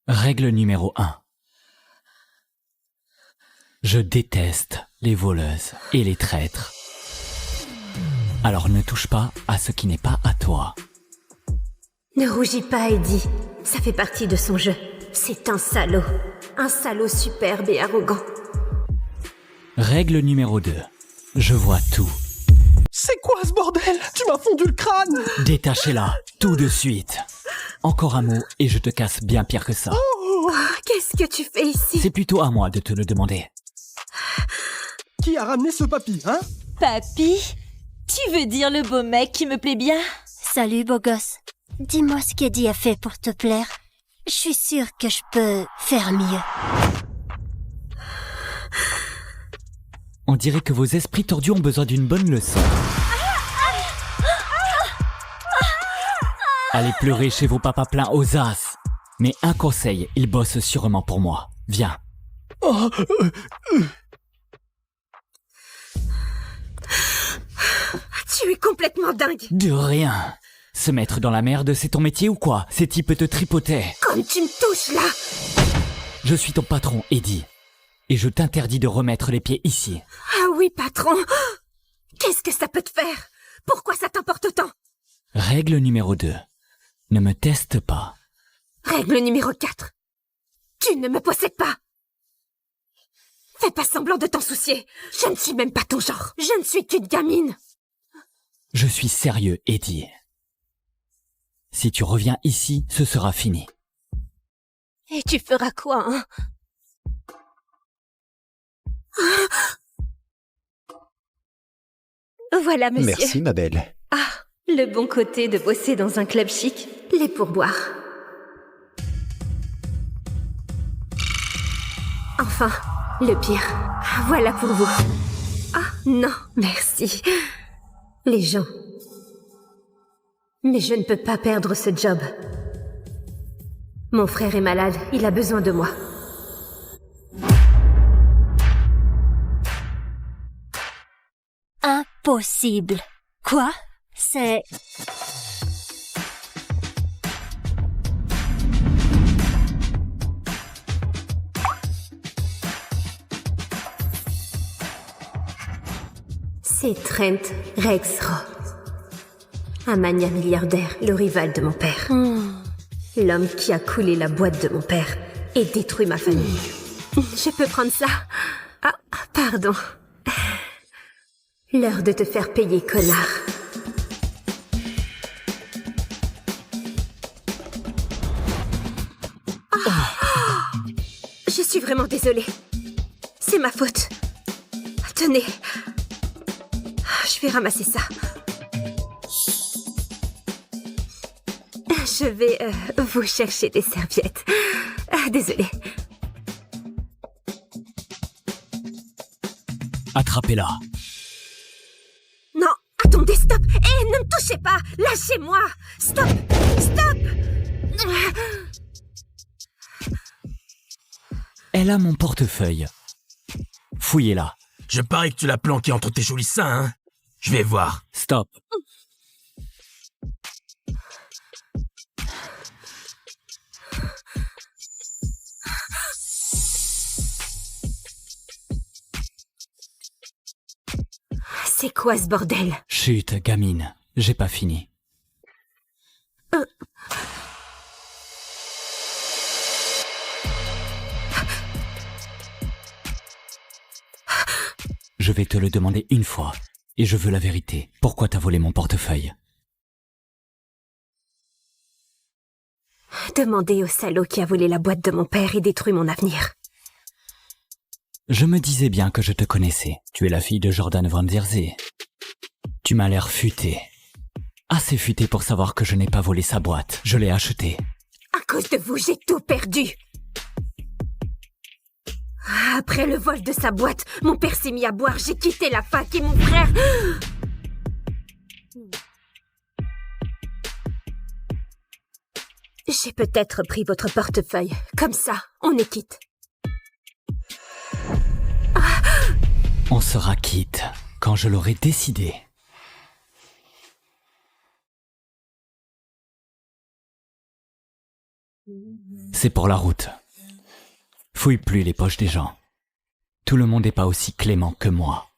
Règle numéro 1. Je déteste les voleuses et les traîtres. Alors ne touche pas à ce qui n'est pas à toi. Ne rougis pas, Eddie. Ça fait partie de son jeu. C'est un salaud. Un salaud superbe et arrogant. Règle numéro 2. Je vois tout. C'est quoi ce bordel? Tu m'as fondu le crâne! Détachez-la, tout de suite. Encore un mot et je te casse bien pire que ça. Oh, qu'est-ce que tu fais ici? C'est plutôt à moi de te le demander. Qui a ramené ce papy, hein? Papy? Tu veux dire le beau mec qui me plaît bien? Salut, beau gosse. Dis-moi ce qu'Eddie a fait pour te plaire. Je suis sûre que je peux faire mieux. On dirait que vos esprits tordus ont besoin d'une bonne leçon. Allez pleurer chez vos papas pleins aux as. Mais un conseil, ils bossent sûrement pour moi. Viens. Tu es complètement dingue. De rien. Se mettre dans la merde, c'est ton métier ou quoi? Ces types te tripotaient. Comme tu me touches là. Je suis ton patron, Eddie. Et je t'interdis de remettre les pieds ici. Ah oui, patron. Qu'est-ce que ça peut te faire? Pourquoi ça t'importe autant? Règle numéro 2. Ne me teste pas. Règle numéro 4. Tu ne me possèdes pas. Fais pas semblant de t'en soucier. Je ne suis même pas ton genre. Je ne suis qu'une gamine. Je suis sérieux, Eddie. Si tu reviens ici, ce sera fini. Et tu feras quoi, hein? Voilà, monsieur. Merci, ma belle. Ah, le bon côté de bosser dans un club chic. Les pourboires. Enfin, le pire. Voilà pour vous. Ah, non, merci. Les gens. Mais je ne peux pas perdre ce job. Mon frère est malade, il a besoin de moi. Impossible. Quoi? C'est... C'est Trent Rexroth. Un mania milliardaire, le rival de mon père. L'homme qui a coulé la boîte de mon père et détruit ma famille. Je peux prendre ça? Ah, pardon. L'heure de te faire payer, connard. Je suis vraiment désolée. C'est ma faute. Tenez. Je vais ramasser ça. Je vais vous chercher des serviettes. Désolée. Attrapez-la. Non, attendez, stop. Ne me touchez pas. Lâchez-moi. Stop. Stop. Elle a mon portefeuille. Fouillez-la. Je parie que tu l'as planqué entre tes jolis seins, hein? Je vais voir. Stop. C'est quoi ce bordel? Chut, gamine. J'ai pas fini. Je vais te le demander une fois. Et je veux la vérité. Pourquoi t'as volé mon portefeuille? Demandez au salaud qui a volé la boîte de mon père et détruit mon avenir. Je me disais bien que je te connaissais. Tu es la fille de Jordan Van Der Zee. Tu m'as l'air futé. Assez futé pour savoir que je n'ai pas volé sa boîte. Je l'ai achetée. À cause de vous, j'ai tout perdu. Après le vol de sa boîte, mon père s'est mis à boire, j'ai quitté la fac et mon frère... J'ai peut-être pris votre portefeuille. Comme ça, on est quitte. On sera quitte quand je l'aurai décidé. C'est pour la route. Fouille plus les poches des gens. Tout le monde n'est pas aussi clément que moi.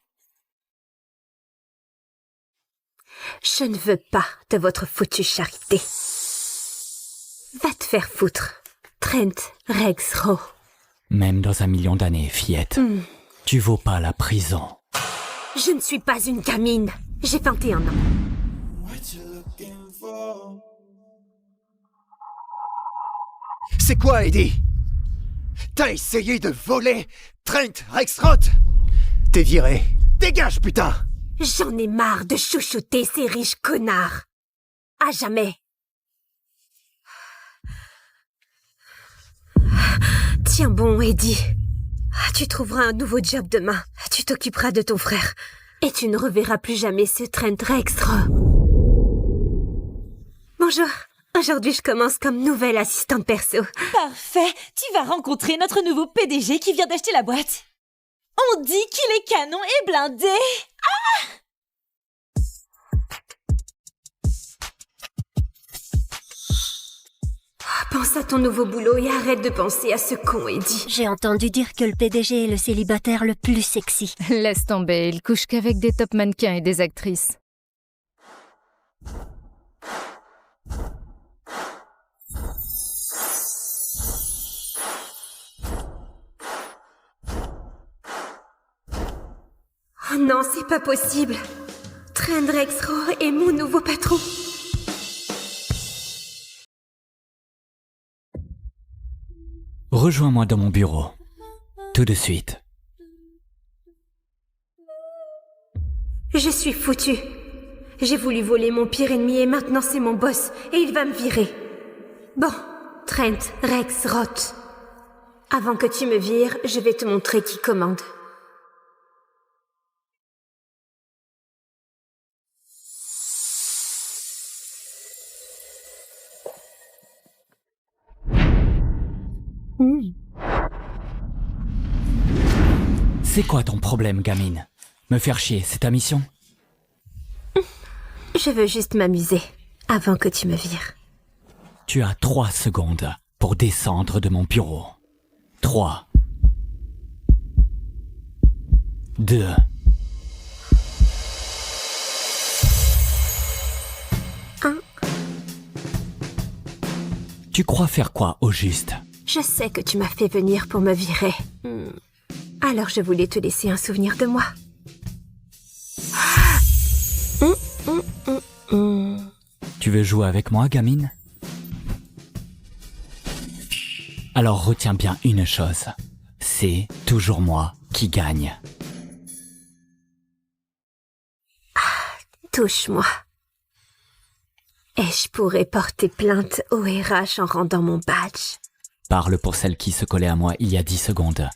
Je ne veux pas de votre foutue charité. Va te faire foutre, Trent Rexrow. Même dans 1 million d'années, fillette, tu vaux pas la prison. Je ne suis pas une gamine. J'ai 21 ans. C'est quoi, Eddie? T'as essayé de voler Trent Rexroth? T'es viré. Dégage, putain! J'en ai marre de chouchouter ces riches connards. À jamais. Tiens bon, Eddie. Tu trouveras un nouveau job demain. Tu t'occuperas de ton frère. Et tu ne reverras plus jamais ce Trent Rexroth. Bonjour. Aujourd'hui, je commence comme nouvelle assistante perso. Parfait. Tu vas rencontrer notre nouveau PDG qui vient d'acheter la boîte. On dit qu'il est canon et blindé. Pense à ton nouveau boulot et arrête de penser à ce con, Eddie. J'ai entendu dire que le PDG est le célibataire le plus sexy. Laisse tomber, il couche qu'avec des top mannequins et des actrices. Oh non, c'est pas possible. Trent Rexroth est mon nouveau patron. Rejoins-moi dans mon bureau. Tout de suite. Je suis foutue. J'ai voulu voler mon pire ennemi et maintenant c'est mon boss et il va me virer. Bon, Trent Rexroth. Avant que tu me vires, je vais te montrer qui commande. C'est quoi ton problème, gamine? Me faire chier, c'est ta mission? Je veux juste m'amuser avant que tu me vires. Tu as 3 secondes pour descendre de mon bureau. 3. 2. Tu crois faire quoi au juste? Je sais que tu m'as fait venir pour me virer. Alors je voulais te laisser un souvenir de moi. Tu veux jouer avec moi, gamine? Alors retiens bien une chose. C'est toujours moi qui gagne. Touche-moi. Et je pourrais porter plainte au RH en rendant mon badge. Parle pour celle qui se collait à moi il y a 10 secondes.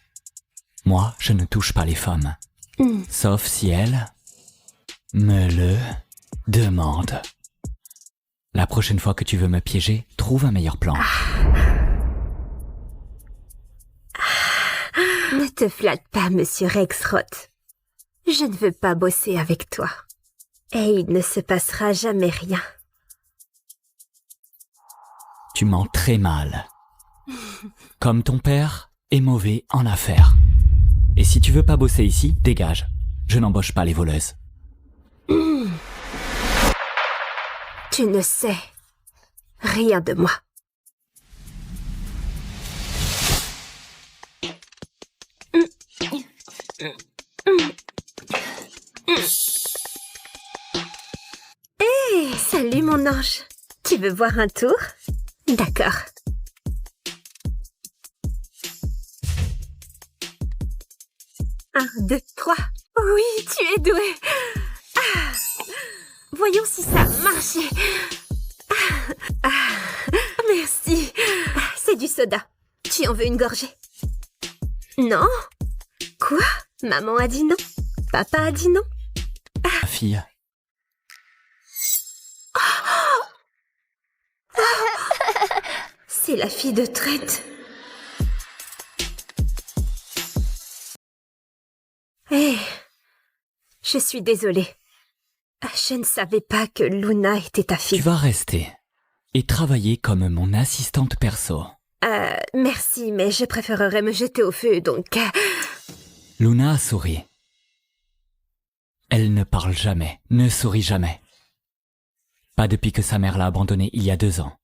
Moi, je ne touche pas les femmes. Sauf si elles me le demandent. La prochaine fois que tu veux me piéger, trouve un meilleur plan. Ne te flatte pas, monsieur Rexroth. Je ne veux pas bosser avec toi. Et il ne se passera jamais rien. Tu mens très mal. Comme ton père est mauvais en affaires. Et si tu veux pas bosser ici, dégage. Je n'embauche pas les voleuses. Tu ne sais rien de moi. Hé, salut mon ange. Tu veux voir un tour? D'accord. Un, deux, trois. Oui, tu es doué. Voyons si ça a marché. Merci. C'est du soda. Tu en veux une gorgée? Non? Quoi? Maman a dit non? Papa a dit non? Ma fille. C'est la fille de Trent. Hé, je suis désolée. Je ne savais pas que Luna était ta Tu fille. vas rester. et travailler comme mon assistante perso. Merci, mais je préférerais me jeter au feu, donc... Luna a souri. Elle ne parle jamais, ne sourit jamais. Pas depuis que sa mère l'a abandonnée il y a 2 ans.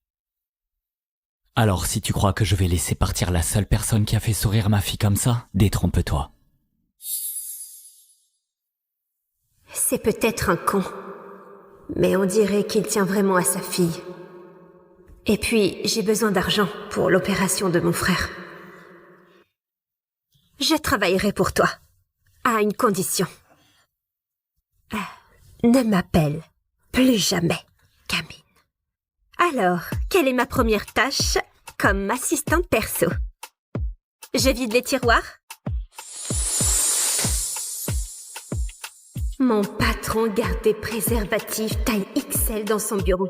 Alors si tu crois que je vais laisser partir la seule personne qui a fait sourire ma fille comme ça, détrompe-toi. C'est peut-être un con, mais on dirait qu'il tient vraiment à sa fille. Et puis, j'ai besoin d'argent pour l'opération de mon frère. Je travaillerai pour toi, à une condition. Ne m'appelle plus jamais Camille. Alors, quelle est ma première tâche comme assistante perso? Je vide les tiroirs? Mon patron garde des préservatifs taille XL dans son bureau.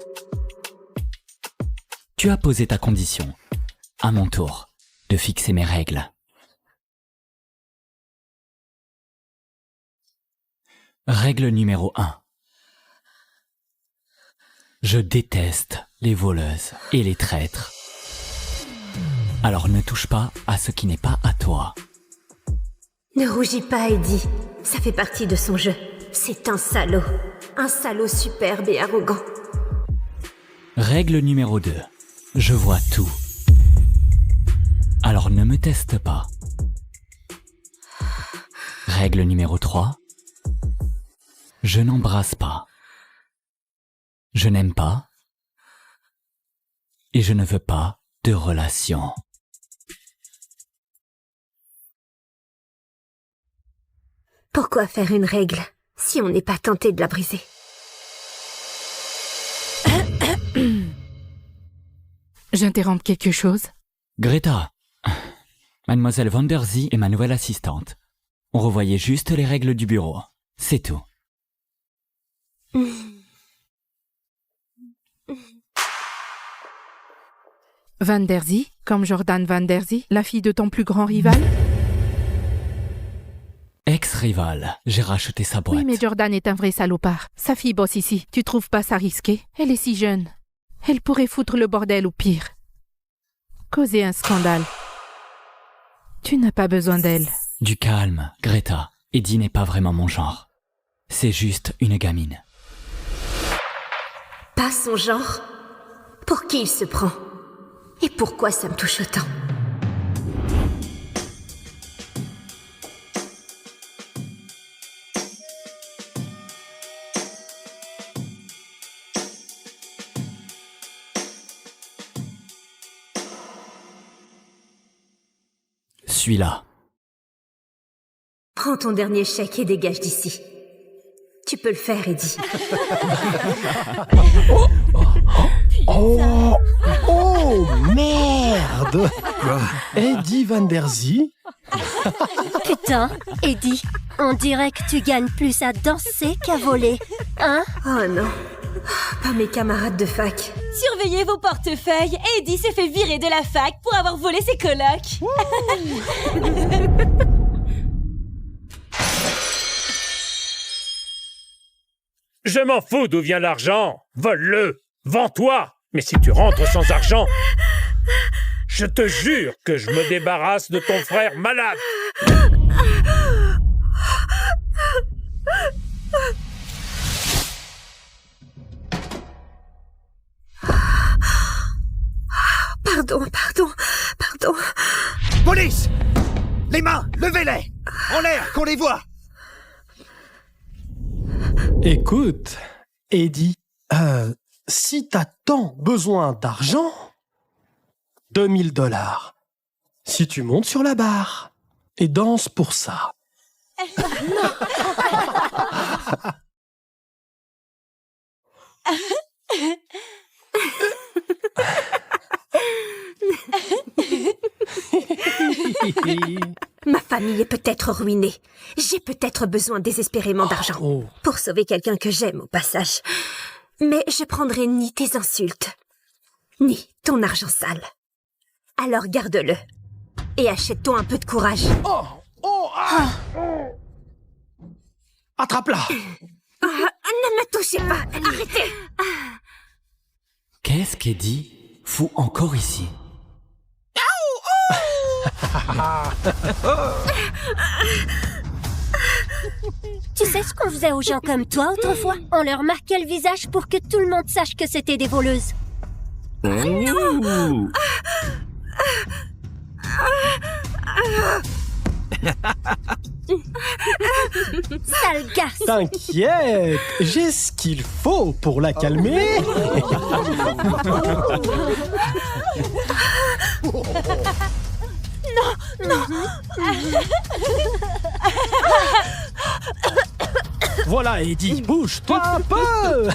Tu as posé ta condition. À mon tour de fixer mes règles. Règle numéro 1. Je déteste les voleuses et les traîtres. Alors ne touche pas à ce qui n'est pas à toi. Ne rougis pas, Eddie. Ça fait partie de son jeu. C'est un salaud superbe et arrogant. Règle numéro 2. Je vois tout. Alors ne me teste pas. Règle numéro 3. Je n'embrasse pas. Je n'aime pas. Et je ne veux pas de relation. Pourquoi faire une règle si on n'est pas tenté de la briser? J'interromps quelque chose? Greta, Mademoiselle Van der Zee est ma nouvelle assistante. On revoyait juste les règles du bureau. C'est tout. Van der Zee, comme Jordan Van der Zee, la fille de ton plus grand rival? Ex-rival, j'ai racheté sa boîte. Oui, mais Jordan est un vrai salopard. Sa fille bosse ici. Tu trouves pas ça risqué? Elle est si jeune. Elle pourrait foutre le bordel ou pire. Causer un scandale. Tu n'as pas besoin d'elle. Du calme, Greta. Eddie n'est pas vraiment mon genre. C'est juste une gamine. Pas son genre? Pour qui il se prend? Et pourquoi ça me touche autant? Suis-là. Prends ton dernier chèque et dégage d'ici. Tu peux le faire, Eddie. Oh, merde! Eddie Van der Zee? Putain, Eddie, on dirait que tu gagnes plus à danser qu'à voler. Hein? Oh non. Pas mes camarades de fac. Surveillez vos portefeuilles. Eddie s'est fait virer de la fac pour avoir volé ses colocs. Je m'en fous d'où vient l'argent. Vole-le. Vends-toi. Mais si tu rentres sans argent, je te jure que je me débarrasse de ton frère malade. Pardon. Police! Les mains, levez-les! En l'air, qu'on les voit! Écoute, Eddie, si t'as tant besoin d'argent, 2000 $. Si tu montes sur la barre et danses pour ça. Ma famille est peut-être ruinée. J'ai peut-être besoin désespérément d'argent. Oh. Pour sauver quelqu'un que j'aime au passage. Mais je prendrai ni tes insultes, ni ton argent sale. Alors garde-le. Et achète-toi un peu de courage. Attrape-la! Ne me touchez pas. Arrêtez. Qu'est-ce qu'Eddie fout encore ici? Tu sais ce qu'on faisait aux gens comme toi autrefois? On leur marquait le visage pour que tout le monde sache que c'était des voleuses. Sale garce! T'inquiète, j'ai ce qu'il faut pour la calmer. Voilà, Eddie, bouge-toi un peu.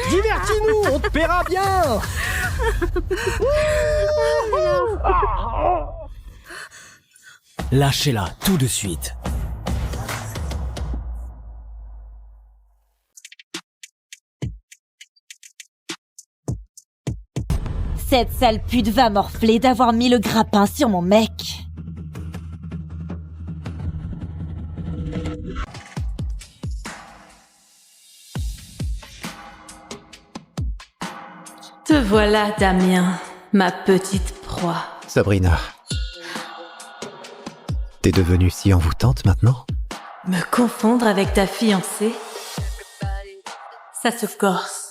Divertis-nous, on te paiera bien. Lâchez-la tout de suite. Cette sale pute va morfler d'avoir mis le grappin sur mon mec. Te voilà, Damien, ma petite proie. Sabrina, t'es devenue si envoûtante maintenant? Me confondre avec ta fiancée? Ça se corse.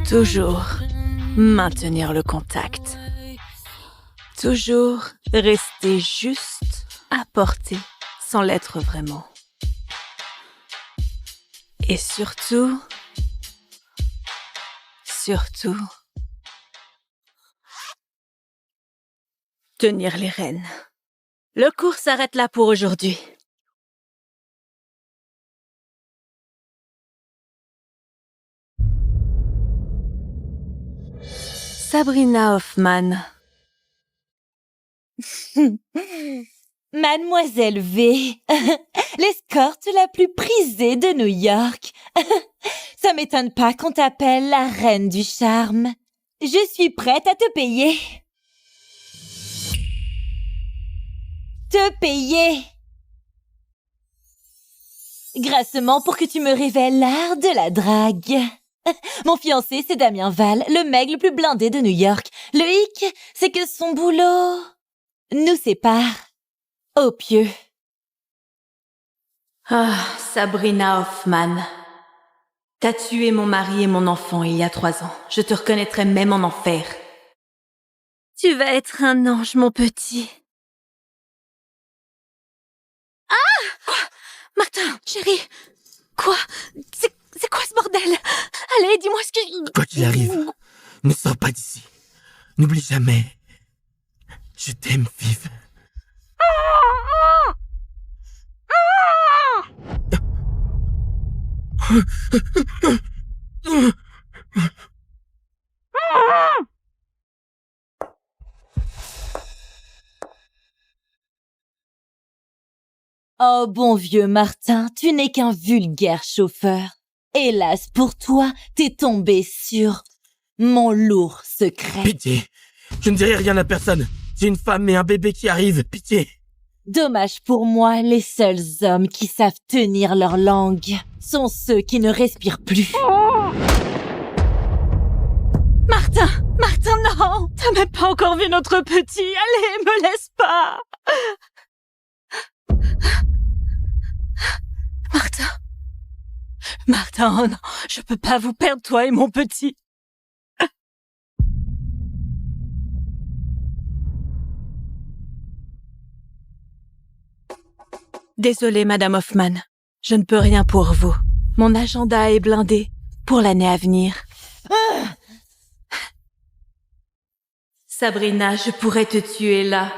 Toujours maintenir le contact. Toujours rester juste à portée sans l'être vraiment. Et surtout, tenir les rênes. Le cours s'arrête là pour aujourd'hui. Sabrina Hoffman. Mademoiselle V, l'escorte la plus prisée de New York. Ça m'étonne pas qu'on t'appelle la reine du charme. Je suis prête à te payer. Te payer. Grassement pour que tu me révèles l'art de la drague. Mon fiancé, c'est Damien Val, le mec le plus blindé de New York. Le hic, c'est que son boulot nous sépare. Au pieu. Ah, Sabrina Hoffman. T'as tué mon mari et mon enfant il y a 3 ans. Je te reconnaîtrai même en enfer. Tu vas être un ange, mon petit. Ah! Quoi? Martin, chérie. Quoi? C'est quoi ce bordel? Allez, dis-moi ce que... Quoi qu'il arrive, ne sors pas d'ici. N'oublie jamais. Je t'aime, vive. Oh bon vieux Martin, tu n'es qu'un vulgaire chauffeur. Hélas pour toi, t'es tombé sur mon lourd secret. Pitié, je ne dirai rien à personne. J'ai une femme et un bébé qui arrivent, pitié. Dommage pour moi, les seuls hommes qui savent tenir leur langue sont ceux qui ne respirent plus. Martin, non! T'as même pas encore vu notre petit. Allez, me laisse pas! Martin, oh non, je peux pas vous perdre, toi et mon petit. Désolée, Madame Hoffman. Je ne peux rien pour vous. Mon agenda est blindé pour l'année à venir. Sabrina, je pourrais te tuer là,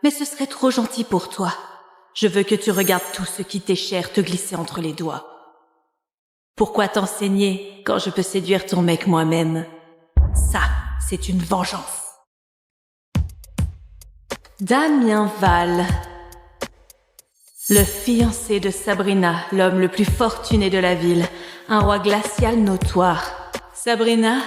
mais ce serait trop gentil pour toi. Je veux que tu regardes tout ce qui t'est cher te glisser entre les doigts. Pourquoi t'enseigner quand je peux séduire ton mec moi-même? Ça, c'est une vengeance. Damien Val, le fiancé de Sabrina, l'homme le plus fortuné de la ville, un roi glacial notoire. Sabrina,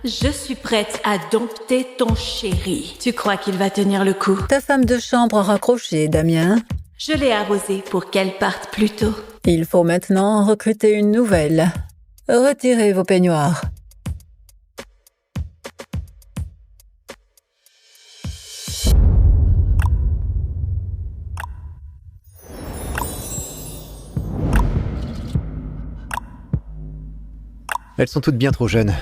Je suis prête à dompter ton chéri. Tu crois qu'il va tenir le coup? Ta femme de chambre a raccroché, Damien. Je l'ai arrosée pour qu'elle parte plus tôt. Il faut maintenant recruter une nouvelle. Retirez vos peignoirs. Elles sont toutes bien trop jeunes.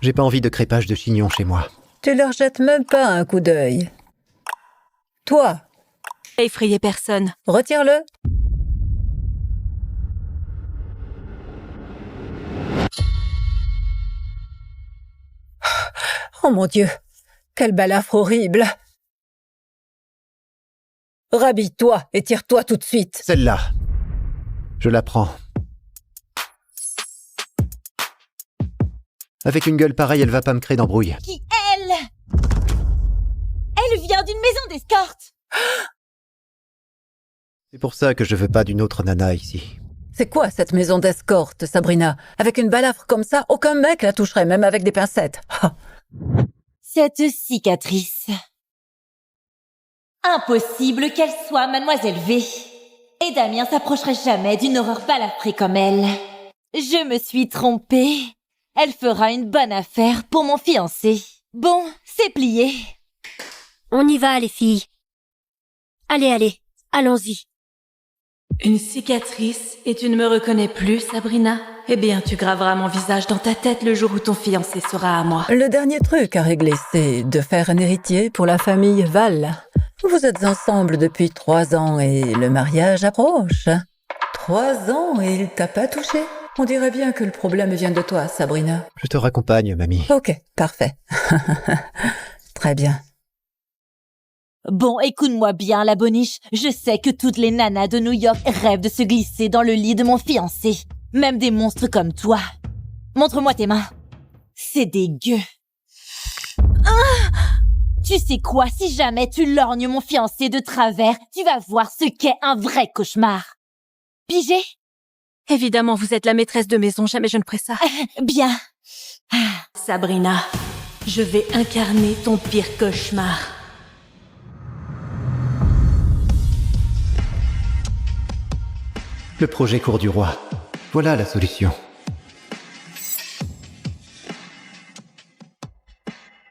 J'ai pas envie de crépage de chignon chez moi. Tu leur jettes même pas un coup d'œil. Toi, Effrayer personne. retire-le. Oh mon Dieu, quel balafre horrible. Rhabille-toi et tire-toi tout de suite. Celle-là. Je la prends. Avec une gueule pareille, elle va pas me créer d'embrouille. Qui, elle? Elle vient d'une maison d'escorte. C'est pour ça que je veux pas d'une autre nana ici. C'est quoi cette maison d'escorte, Sabrina? Avec une balafre comme ça, aucun mec la toucherait, même avec des pincettes. Cette cicatrice. Impossible qu'elle soit Mademoiselle V. Et Damien s'approcherait jamais d'une horreur balafrée comme elle. Je me suis trompée. Elle fera une bonne affaire pour mon fiancé. Bon, c'est plié. On y va, les filles. Allez, allons-y. Une cicatrice et tu ne me reconnais plus, Sabrina? Eh bien, tu graveras mon visage dans ta tête le jour où ton fiancé sera à moi. Le dernier truc à régler, c'est de faire un héritier pour la famille Val. Vous êtes ensemble depuis 3 ans et le mariage approche. 3 ans et il t'a pas touché? On dirait bien que le problème vient de toi, Sabrina. Je te raccompagne, mamie. Ok, parfait. Très bien. Bon, écoute-moi bien, la boniche. Je sais que toutes les nanas de New York rêvent de se glisser dans le lit de mon fiancé. Même des monstres comme toi. Montre-moi tes mains. C'est dégueu. Ah! Tu sais quoi, si jamais tu lorgnes mon fiancé de travers, tu vas voir ce qu'est un vrai cauchemar. Pigé? Évidemment, vous êtes la maîtresse de maison, jamais je ne ferai ça. Bien. Sabrina, je vais incarner ton pire cauchemar. Le projet Cour du Roi. Voilà la solution.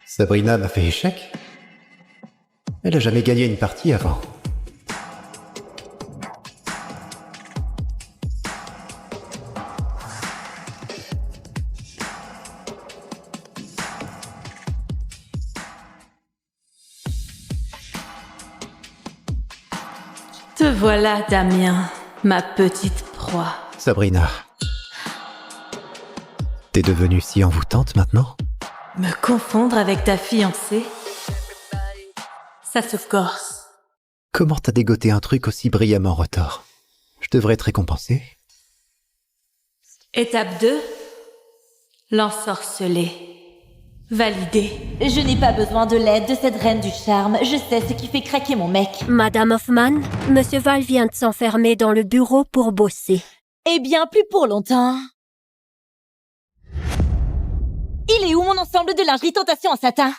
Sabrina m'a fait échec. Elle a jamais gagné une partie avant. Te voilà, Damien, ma petite proie. Sabrina. T'es devenue si envoûtante maintenant? Me confondre avec ta fiancée? Ça se corse. Comment t'as dégoté un truc aussi brillamment retors? Je devrais te récompenser. Étape 2. L'ensorceler. Validé. Je n'ai pas besoin de l'aide de cette reine du charme. Je sais ce qui fait craquer mon mec. Madame Hoffman, Monsieur Val vient de s'enfermer dans le bureau pour bosser. Eh bien, plus pour longtemps. Il est où mon ensemble de lingerie tentation en satin?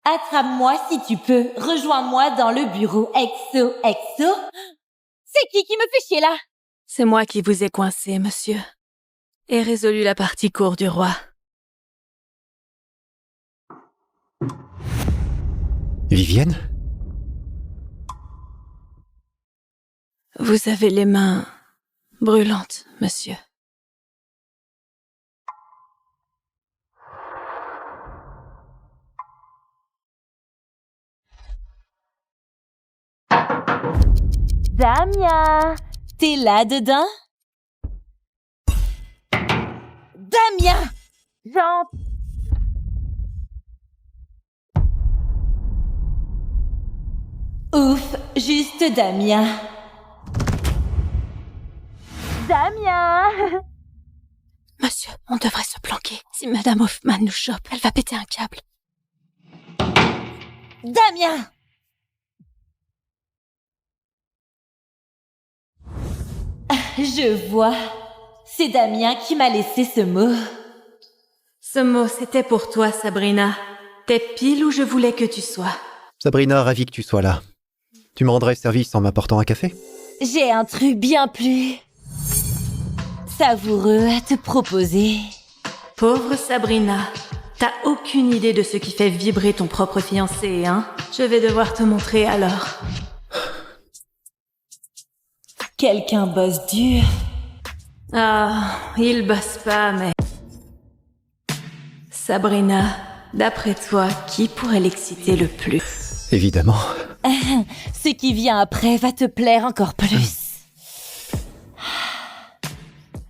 Attrape-moi si tu peux. Rejoins-moi dans le bureau. Exo, exo. C'est qui me fait chier là? C'est moi qui vous ai coincé, monsieur. Et résolu la partie Cour du Roi. Vivienne? Vous avez les mains brûlantes, monsieur. Damien, t'es là-dedans? Damien! J'en... Ouf, juste Damien. Damien! Monsieur, on devrait se planquer. Si Madame Hoffman nous chope, elle va péter un câble. Damien! Je vois. C'est Damien qui m'a laissé ce mot. Ce mot, c'était pour toi, Sabrina. T'es pile où je voulais que tu sois. Sabrina, ravi que tu sois là. Tu me rendrais service en m'apportant un café? J'ai un truc bien plus savoureux à te proposer. Pauvre Sabrina, t'as aucune idée de ce qui fait vibrer ton propre fiancé, hein? Je vais devoir te montrer alors. Quelqu'un bosse dur. Ah, il bosse pas, mais... Sabrina, d'après toi, qui pourrait l'exciter le plus? Évidemment. Ce qui vient après va te plaire encore plus.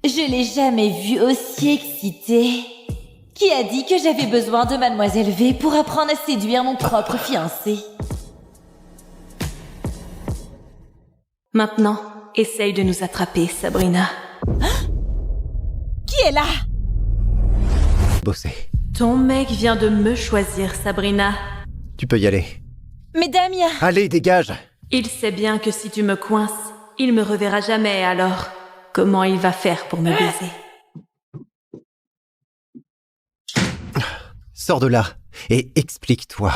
Je l'ai jamais vu aussi excité. Qui a dit que j'avais besoin de Mademoiselle V pour apprendre à séduire mon propre fiancé? Maintenant, essaye de nous attraper, Sabrina. Qui est là? Bosser. Ton mec vient de me choisir, Sabrina. Tu peux y aller. Mais Damien... Allez, dégage! Il sait bien que si tu me coinces, il me reverra jamais, alors comment il va faire pour me baiser? Sors de là et explique-toi.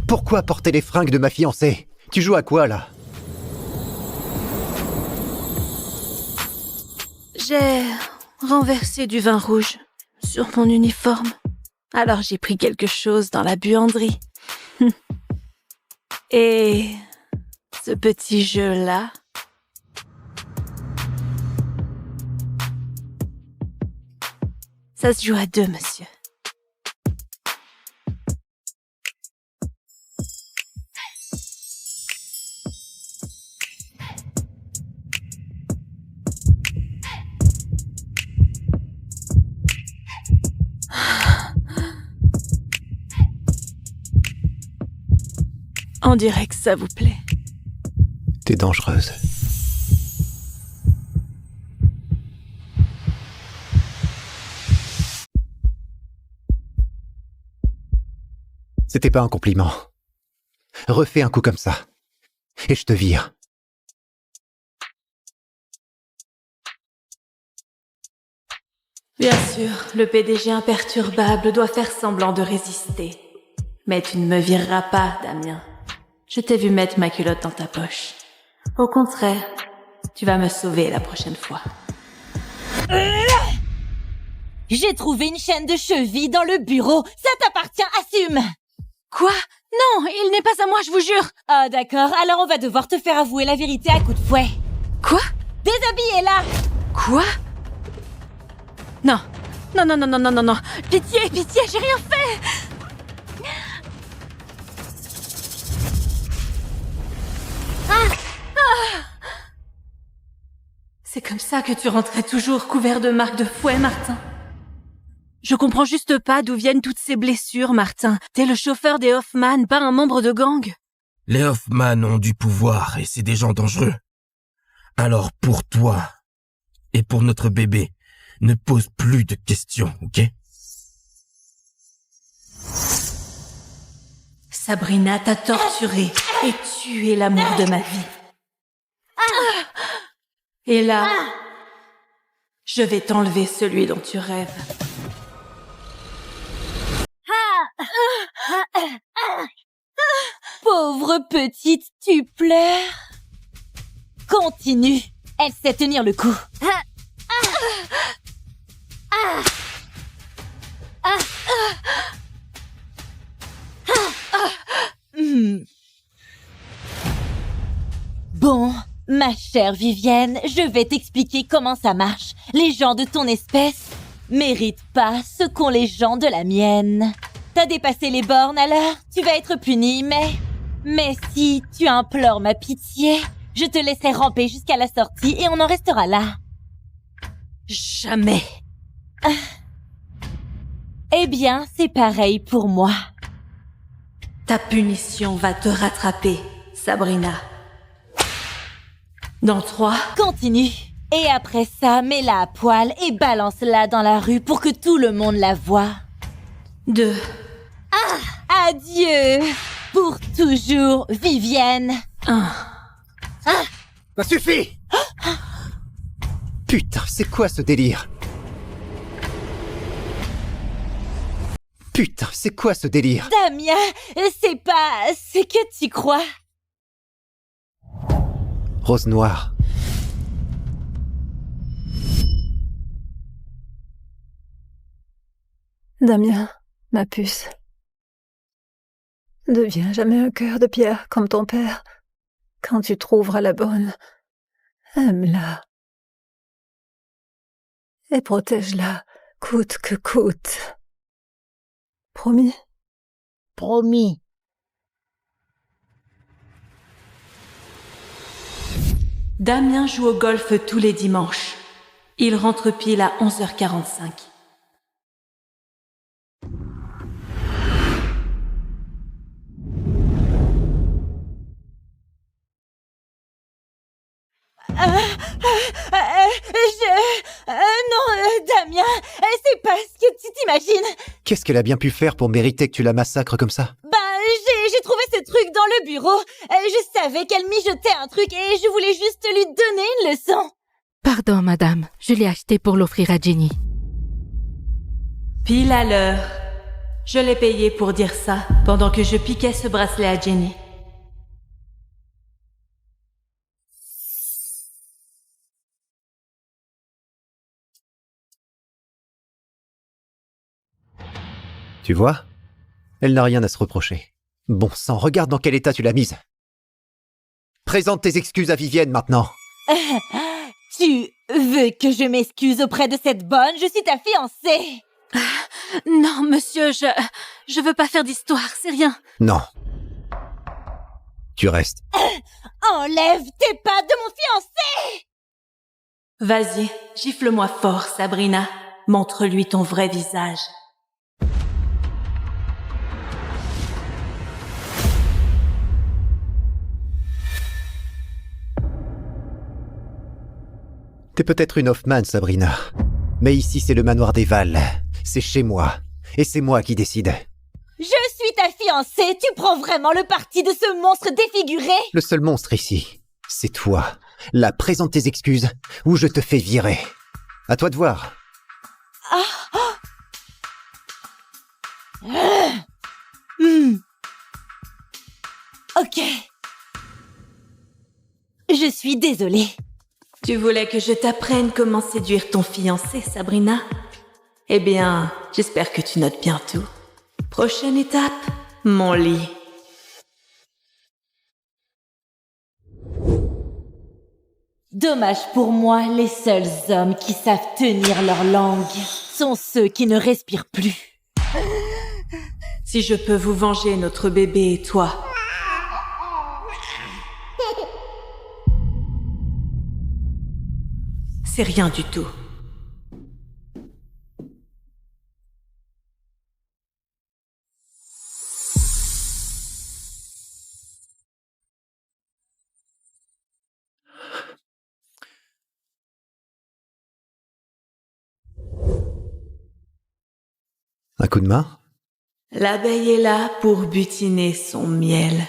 Pourquoi porter les fringues de ma fiancée? Tu joues à quoi, là? J'ai renversé du vin rouge sur mon uniforme. Alors j'ai pris quelque chose dans la buanderie. Et ce petit jeu-là... Ça se joue à deux, monsieur. On dirait que ça vous plaît. T'es dangereuse. C'était pas un compliment. Refais un coup comme ça. Et je te vire. Bien sûr, le PDG imperturbable doit faire semblant de résister. Mais tu ne me vireras pas, Damien. Je t'ai vu mettre ma culotte dans ta poche. Au contraire, tu vas me sauver la prochaine fois. J'ai trouvé une chaîne de cheville dans le bureau. Ça t'appartient, assume! Quoi? Non, il n'est pas à moi, je vous jure! Ah d'accord, alors on va devoir te faire avouer la vérité à coups de fouet. Quoi? Déshabillez-la! Quoi? Non. Non, non, non, non, non, non, non. Pitié, pitié, j'ai rien fait! C'est comme ça que tu rentrais toujours couvert de marques de fouet, Martin. Je comprends juste pas d'où viennent toutes ces blessures, Martin. T'es le chauffeur des Hoffman, pas un membre de gang. Les Hoffman ont du pouvoir et c'est des gens dangereux. Alors pour toi et pour notre bébé, ne pose plus de questions, ok? Sabrina t'a torturé et tué l'amour de ma vie. Et là, je vais t'enlever celui dont tu rêves. Pauvre petite, tu pleures. Continue. Elle sait tenir le coup. Bon, ma chère Vivienne, je vais t'expliquer comment ça marche. Les gens de ton espèce méritent pas ce qu'ont les gens de la mienne. T'as dépassé les bornes alors? Tu vas être puni, mais si tu implores ma pitié, je te laisserai ramper jusqu'à la sortie et on en restera là. Jamais. Eh bien, c'est pareil pour moi. Ta punition va te rattraper, Sabrina. Dans 3... Continue. Et après ça, mets-la à poil et balance-la dans la rue pour que tout le monde la voie. 2... Adieu. Pour toujours, Vivienne. 1... Ça suffit! Putain, c'est quoi ce délire? Putain, c'est quoi ce délire? Damien, c'est pas ce que tu crois. Rose noire. Damien, ma puce. Deviens jamais un cœur de pierre comme ton père. Quand tu trouveras la bonne, aime-la. Et protège-la, coûte que coûte. Promis? Promis. Damien joue au golf tous les dimanches. Il rentre pile à 11h45. Non, Damien, c'est pas ce que tu t'imagines. Qu'est-ce qu'elle a bien pu faire pour mériter que tu la massacres comme ça? J'ai trouvé ce truc dans le bureau. Je savais qu'elle mijotait un truc et je voulais juste lui donner une leçon. Pardon, madame. Je l'ai acheté pour l'offrir à Jenny. Pile à l'heure. Je l'ai payé pour dire ça, pendant que je piquais ce bracelet à Jenny. Tu vois? Elle n'a rien à se reprocher. Bon sang, regarde dans quel état tu l'as mise. Présente tes excuses à Vivienne maintenant. Tu veux que je m'excuse auprès de cette bonne? Je suis ta fiancée. Non, monsieur, je veux pas faire d'histoire, c'est rien. Non. Tu restes. Enlève tes pas de mon fiancé! Vas-y, gifle-moi fort, Sabrina. Montre-lui ton vrai visage. T'es peut-être une Hoffman, Sabrina. Mais ici, c'est le manoir des Val. C'est chez moi. Et c'est moi qui décide. Je suis ta fiancée. Tu prends vraiment le parti de ce monstre défiguré? Le seul monstre ici, c'est toi. Là, présente tes excuses, ou je te fais virer. À toi de voir. Ok. Je suis désolée. Tu voulais que je t'apprenne comment séduire ton fiancé, Sabrina? Eh bien, j'espère que tu notes bien tout. Prochaine étape, mon lit. Dommage pour moi, les seuls hommes qui savent tenir leur langue sont ceux qui ne respirent plus. Si je peux vous venger, notre bébé et toi. C'est rien du tout. Un coup de main? L'abeille est là pour butiner son miel.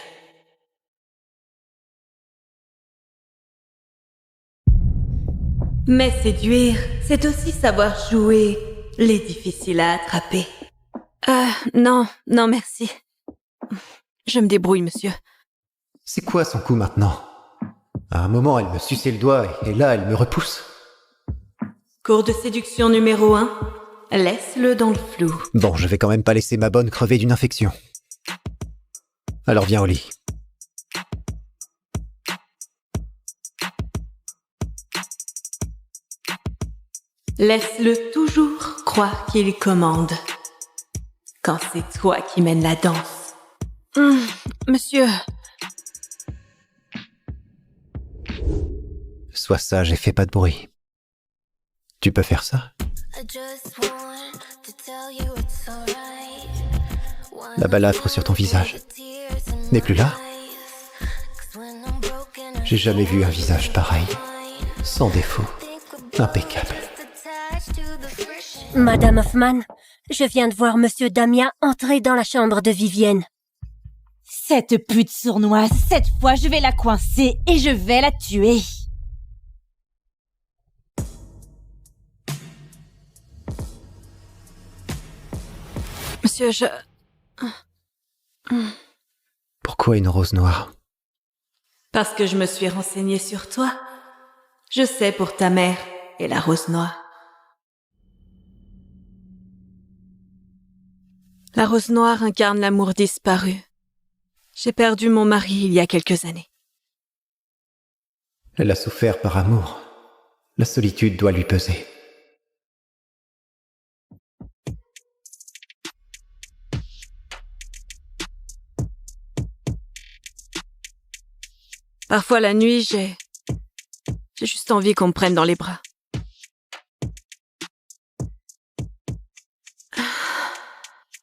Mais séduire, c'est aussi savoir jouer les difficiles à attraper. Non, merci. Je me débrouille, monsieur. C'est quoi son coup maintenant? À un moment, elle me suçait le doigt et là, elle me repousse. Cours de séduction numéro 1. Laisse-le dans le flou. Bon, je vais quand même pas laisser ma bonne crever d'une infection. Alors viens au lit. Laisse-le toujours croire qu'il commande. Quand c'est toi qui mènes la danse. Monsieur. Sois sage et fais pas de bruit. Tu peux faire ça? La balafre sur ton visage n'est plus là? J'ai jamais vu un visage pareil. Sans défaut. Impeccable. Madame Hoffman, je viens de voir Monsieur Damien entrer dans la chambre de Vivienne. Cette pute sournoise, cette fois je vais la coincer et je vais la tuer. monsieur, je... Pourquoi une rose noire? Parce que je me suis renseignée sur toi. Je sais pour ta mère et la rose noire. La rose noire incarne l'amour disparu. J'ai perdu mon mari il y a quelques années. Elle a souffert par amour. La solitude doit lui peser. Parfois la nuit, j'ai juste envie qu'on me prenne dans les bras.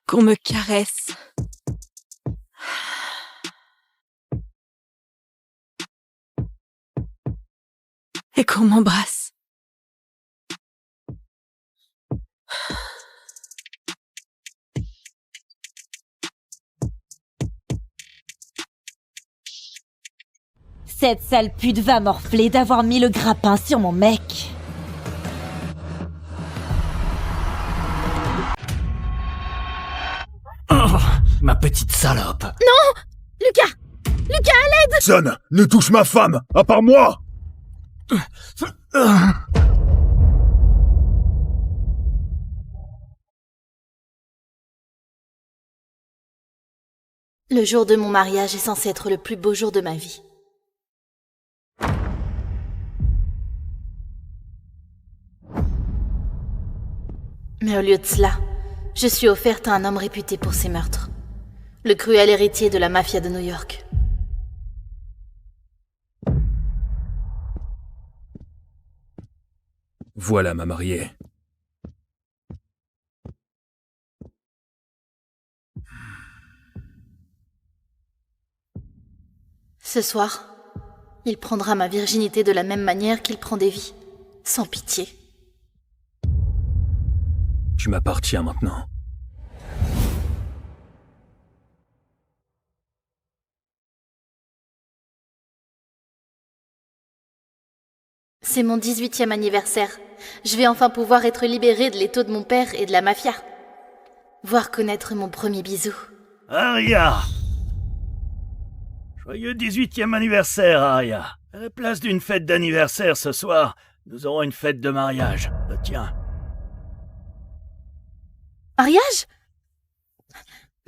Qu'on me caresse. Et qu'on m'embrasse. Cette sale pute va morfler d'avoir mis le grappin sur mon mec. Oh, ma petite salope. Non! Lucas! Lucas, à l'aide! Personne ne touche ma femme, à part moi! Le jour de mon mariage est censé être le plus beau jour de ma vie. Mais au lieu de cela, je suis offerte à un homme réputé pour ses meurtres. Le cruel héritier de la mafia de New York. Voilà ma mariée. Ce soir, il prendra ma virginité de la même manière qu'il prend des vies, sans pitié. Tu m'appartiens maintenant. C'est mon 18e anniversaire. Je vais enfin pouvoir être libérée de l'étau de mon père et de la mafia. Voir connaître mon premier bisou. Aria! Joyeux 18e anniversaire, Aria. À la place d'une fête d'anniversaire ce soir, nous aurons une fête de mariage. Tiens. Mariage?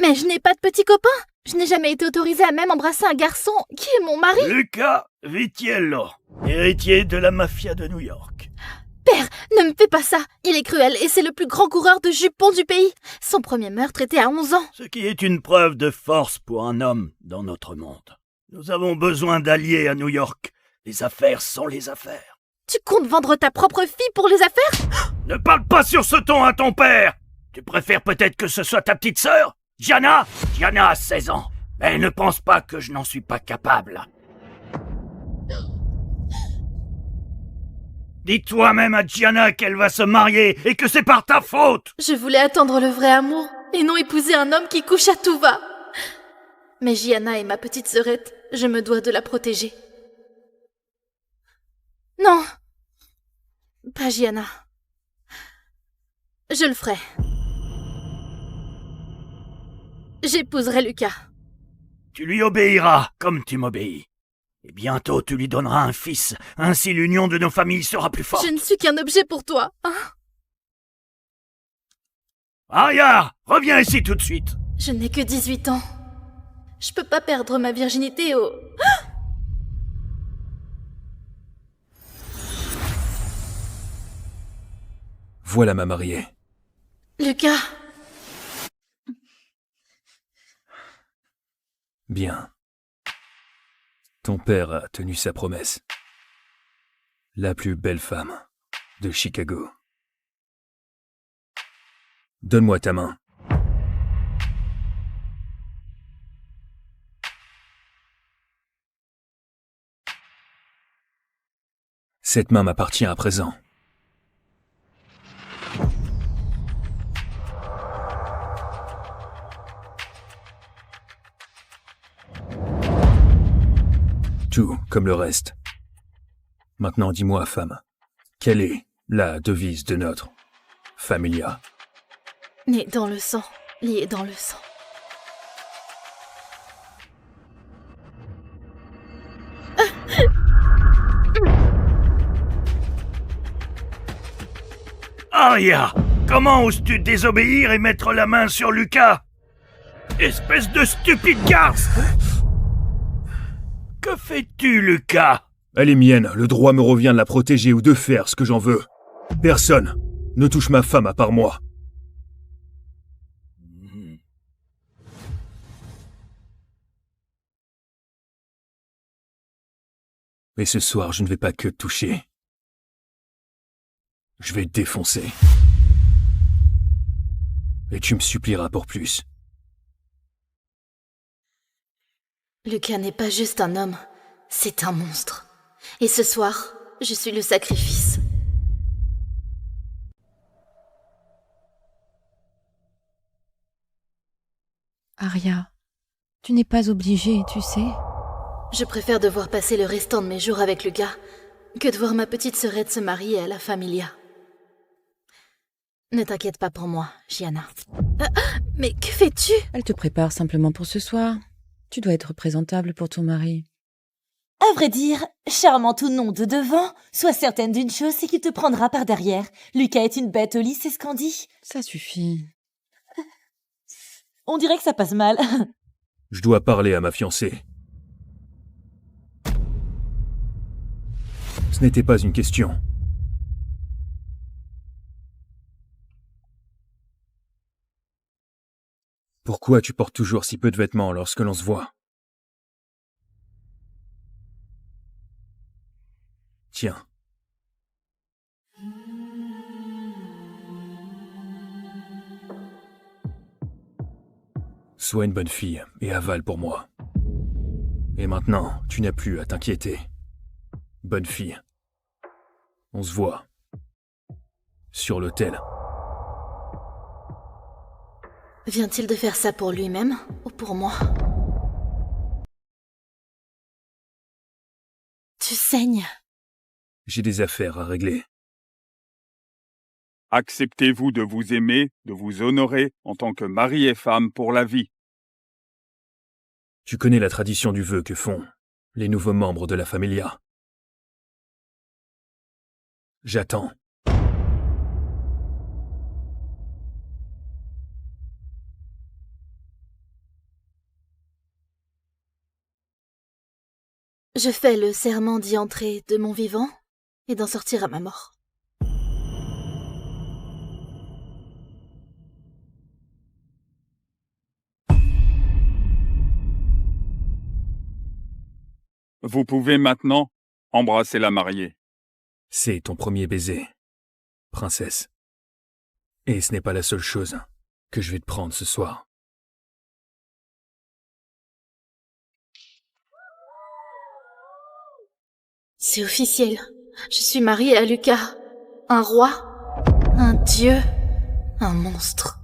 Mais je n'ai pas de petit copain. Je n'ai jamais été autorisée à même embrasser un garçon qui est mon mari. Luca Vitiello, héritier de la mafia de New York. Père, ne me fais pas ça. Il est cruel et c'est le plus grand coureur de jupons du pays. Son premier meurtre était à 11 ans. Ce qui est une preuve de force pour un homme dans notre monde. Nous avons besoin d'alliés à New York. Les affaires sont les affaires. Tu comptes vendre ta propre fille pour les affaires? Ne parle pas sur ce ton à ton père. Tu préfères peut-être que ce soit ta petite sœur, Gianna? Gianna a 16 ans. Mais ne pense pas que je n'en suis pas capable. Dis toi-même à Gianna qu'elle va se marier et que c'est par ta faute. Je voulais attendre le vrai amour et non épouser un homme qui couche à tout va. Mais Gianna est ma petite sœurette. Je me dois de la protéger. Non, pas Gianna. Je le ferai. J'épouserai Lucas. Tu lui obéiras comme tu m'obéis. Et bientôt tu lui donneras un fils. Ainsi l'union de nos familles sera plus forte. Je ne suis qu'un objet pour toi, hein? Aria, reviens ici tout de suite. Je n'ai que 18 ans. Je peux pas perdre ma virginité au... Voilà ma mariée. Lucas. Bien. Ton père a tenu sa promesse. La plus belle femme de Chicago. Donne-moi ta main. Cette main m'appartient à présent. Tout comme le reste. Maintenant, dis-moi, femme, quelle est la devise de notre familia? Née dans le sang, lié dans le sang. Arya, comment oses-tu désobéir et mettre la main sur Lucas? Espèce de stupide garce! Que fais-tu, Lucas? Elle est mienne, le droit me revient de la protéger ou de faire ce que j'en veux. Personne ne touche ma femme à part moi. Mais ce soir, je ne vais pas que te toucher. Je vais te défoncer. Et tu me supplieras pour plus. Lucas n'est pas juste un homme, c'est un monstre. Et ce soir, je suis le sacrifice. Arya, tu n'es pas obligée, tu sais. Je préfère devoir passer le restant de mes jours avec Lucas que de voir ma petite sœurette se marier à la familia. Ne t'inquiète pas pour moi, Gianna. Mais que fais-tu? Elle te prépare simplement pour ce soir. Tu dois être présentable pour ton mari. À vrai dire, charmant ou non de devant, sois certaine d'une chose, c'est qu'il te prendra par derrière. Lucas est une bête au lit, c'est ce qu'on dit. Ça suffit. On dirait que ça passe mal. Je dois parler à ma fiancée. Ce n'était pas une question. Pourquoi tu portes toujours si peu de vêtements lorsque l'on se voit? Tiens. Sois une bonne fille et avale pour moi. Et maintenant, tu n'as plus à t'inquiéter. Bonne fille. On se voit. Sur l'autel. Vient-il de faire ça pour lui-même ou pour moi? Tu saignes. J'ai des affaires à régler. Acceptez-vous de vous aimer, de vous honorer en tant que mari et femme pour la vie. Tu connais la tradition du vœu que font les nouveaux membres de la familia. J'attends. Je fais le serment d'y entrer de mon vivant et d'en sortir à ma mort. Vous pouvez maintenant embrasser la mariée. C'est ton premier baiser, princesse. Et ce n'est pas la seule chose que je vais te prendre ce soir. C'est officiel. Je suis mariée à Lucas. Un roi, un dieu, un monstre.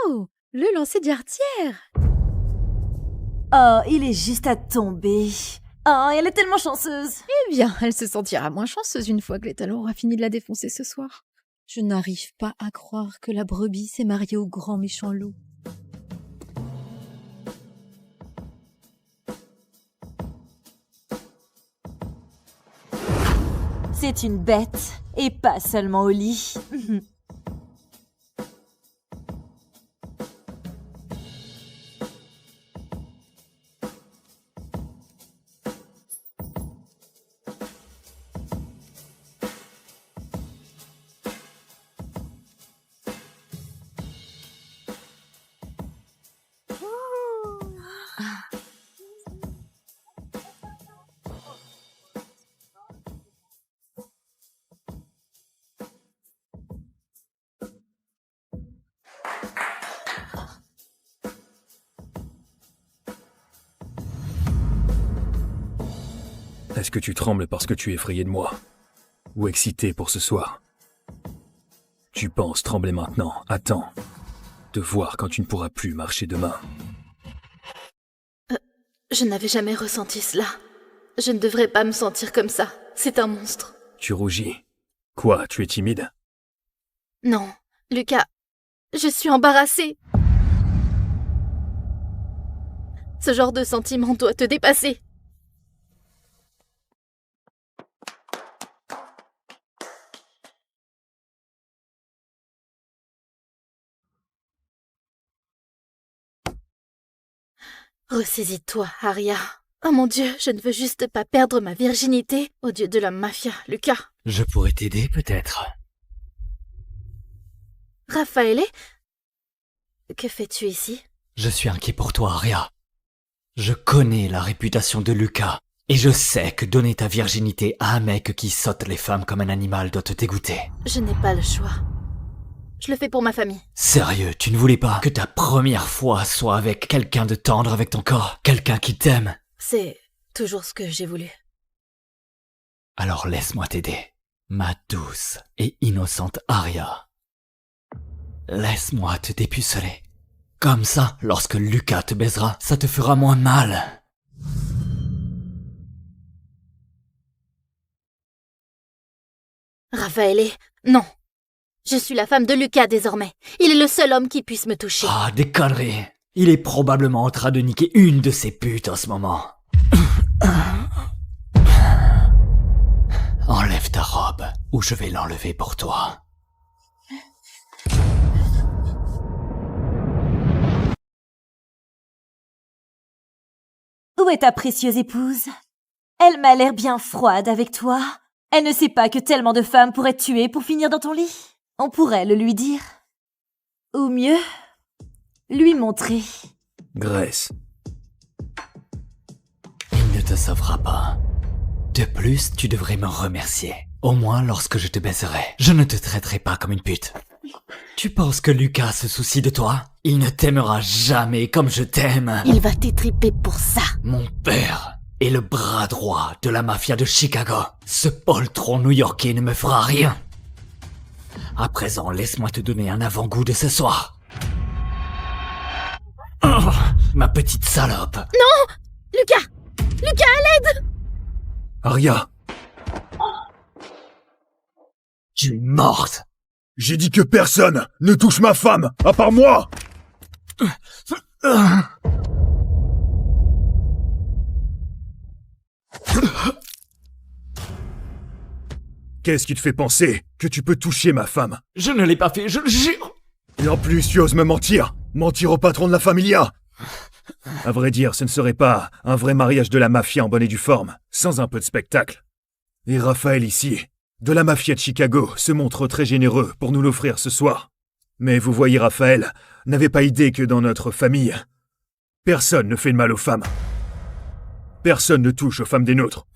Oh, le lancer d'artière. Oh, il est juste à tomber. Oh, elle est tellement chanceuse. Eh bien, elle se sentira moins chanceuse une fois que l'étalon aura fini de la défoncer ce soir. Je n'arrive pas à croire que la brebis s'est mariée au grand méchant loup. C'est une bête, et pas seulement au lit. Est-ce que tu trembles parce que tu es effrayé de moi? Ou excité pour ce soir? Tu penses trembler maintenant? Attends. De voir quand tu ne pourras plus marcher demain. Je n'avais jamais ressenti cela. Je ne devrais pas me sentir comme ça. C'est un monstre. Tu rougis. Quoi, tu es timide? Non, Lucas, je suis embarrassée. Ce genre de sentiment doit te dépasser. Ressaisis-toi, Aria. Oh mon Dieu, je ne veux juste pas perdre ma virginité au dieu de la mafia, Lucas. Je pourrais t'aider, peut-être. Raffaele, que fais-tu ici? Je suis inquiet pour toi, Aria. Je connais la réputation de Lucas, et je sais que donner ta virginité à un mec qui saute les femmes comme un animal doit te dégoûter. Je n'ai pas le choix. Je le fais pour ma famille. Sérieux, tu ne voulais pas que ta première fois soit avec quelqu'un de tendre avec ton corps, quelqu'un qui t'aime? C'est toujours ce que j'ai voulu. Alors laisse-moi t'aider, ma douce et innocente Aria. Laisse-moi te dépuceler. Comme ça, lorsque Lucas te baisera, ça te fera moins mal. Raffaele, non. Je suis la femme de Lucas désormais. Il est le seul homme qui puisse me toucher. Ah, des conneries. Il est probablement en train de niquer une de ses putes en ce moment. Enlève ta robe, ou je vais l'enlever pour toi. Où est ta précieuse épouse? Elle m'a l'air bien froide avec toi. Elle ne sait pas que tellement de femmes pourraient te tuer pour finir dans ton lit. On pourrait le lui dire. Ou mieux, lui montrer. Grace. Il ne te sauvera pas. De plus, tu devrais me remercier. Au moins lorsque je te baiserai. Je ne te traiterai pas comme une pute. Tu penses que Lucas se soucie de toi? Il ne t'aimera jamais comme je t'aime. Il va t'étriper pour ça. Mon père est le bras droit de la mafia de Chicago. Ce poltron new-yorkais ne me fera rien. À présent, laisse-moi te donner un avant-goût de ce soir. Oh, ma petite salope. Non! Lucas! Lucas, à l'aide! Aria! Tu es morte! J'ai dit que personne ne touche ma femme, à part moi! Qu'est-ce qui te fait penser que tu peux toucher ma femme? Je ne l'ai pas fait, je le jure! Et en plus, tu oses me mentir! Mentir au patron de la familia! À vrai dire, ce ne serait pas un vrai mariage de la mafia en bonne et due forme, sans un peu de spectacle. Et Raphaël ici, de la mafia de Chicago, se montre très généreux pour nous l'offrir ce soir. Mais vous voyez, Raphaël n'avait pas idée que dans notre famille, personne ne fait de mal aux femmes. Personne ne touche aux femmes des nôtres.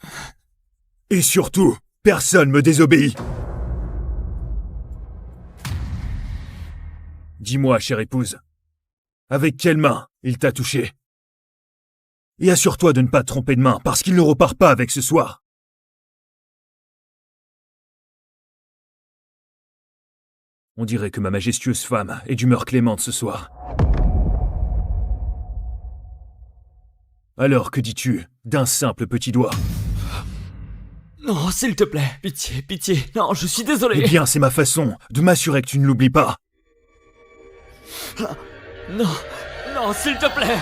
Et surtout, personne me désobéit. Dis-moi, chère épouse, avec quelle main il t'a touché? Et assure-toi de ne pas te tromper de main, parce qu'il ne repart pas avec ce soir. On dirait que ma majestueuse femme est d'humeur clémente ce soir. Alors, que dis-tu d'un simple petit doigt? Non, s'il te plaît, pitié, pitié. Non, je suis désolé. Eh bien, c'est ma façon de m'assurer que tu ne l'oublies pas. Non, non, s'il te plaît.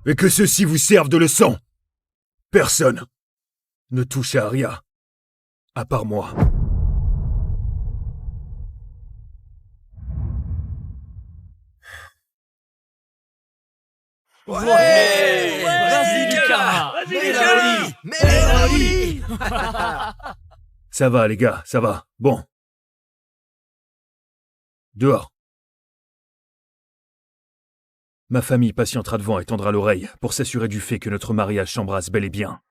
Et que ceci vous serve de leçon. Personne ne touche à Aria, à part moi. Ouais, vas-y, Lucas. Mets-le-lui. Mets-le-lui. Ça va, les gars, ça va. Bon. Dehors. Ma famille patientera devant et tendra l'oreille pour s'assurer du fait que notre mariage s'embrasse bel et bien.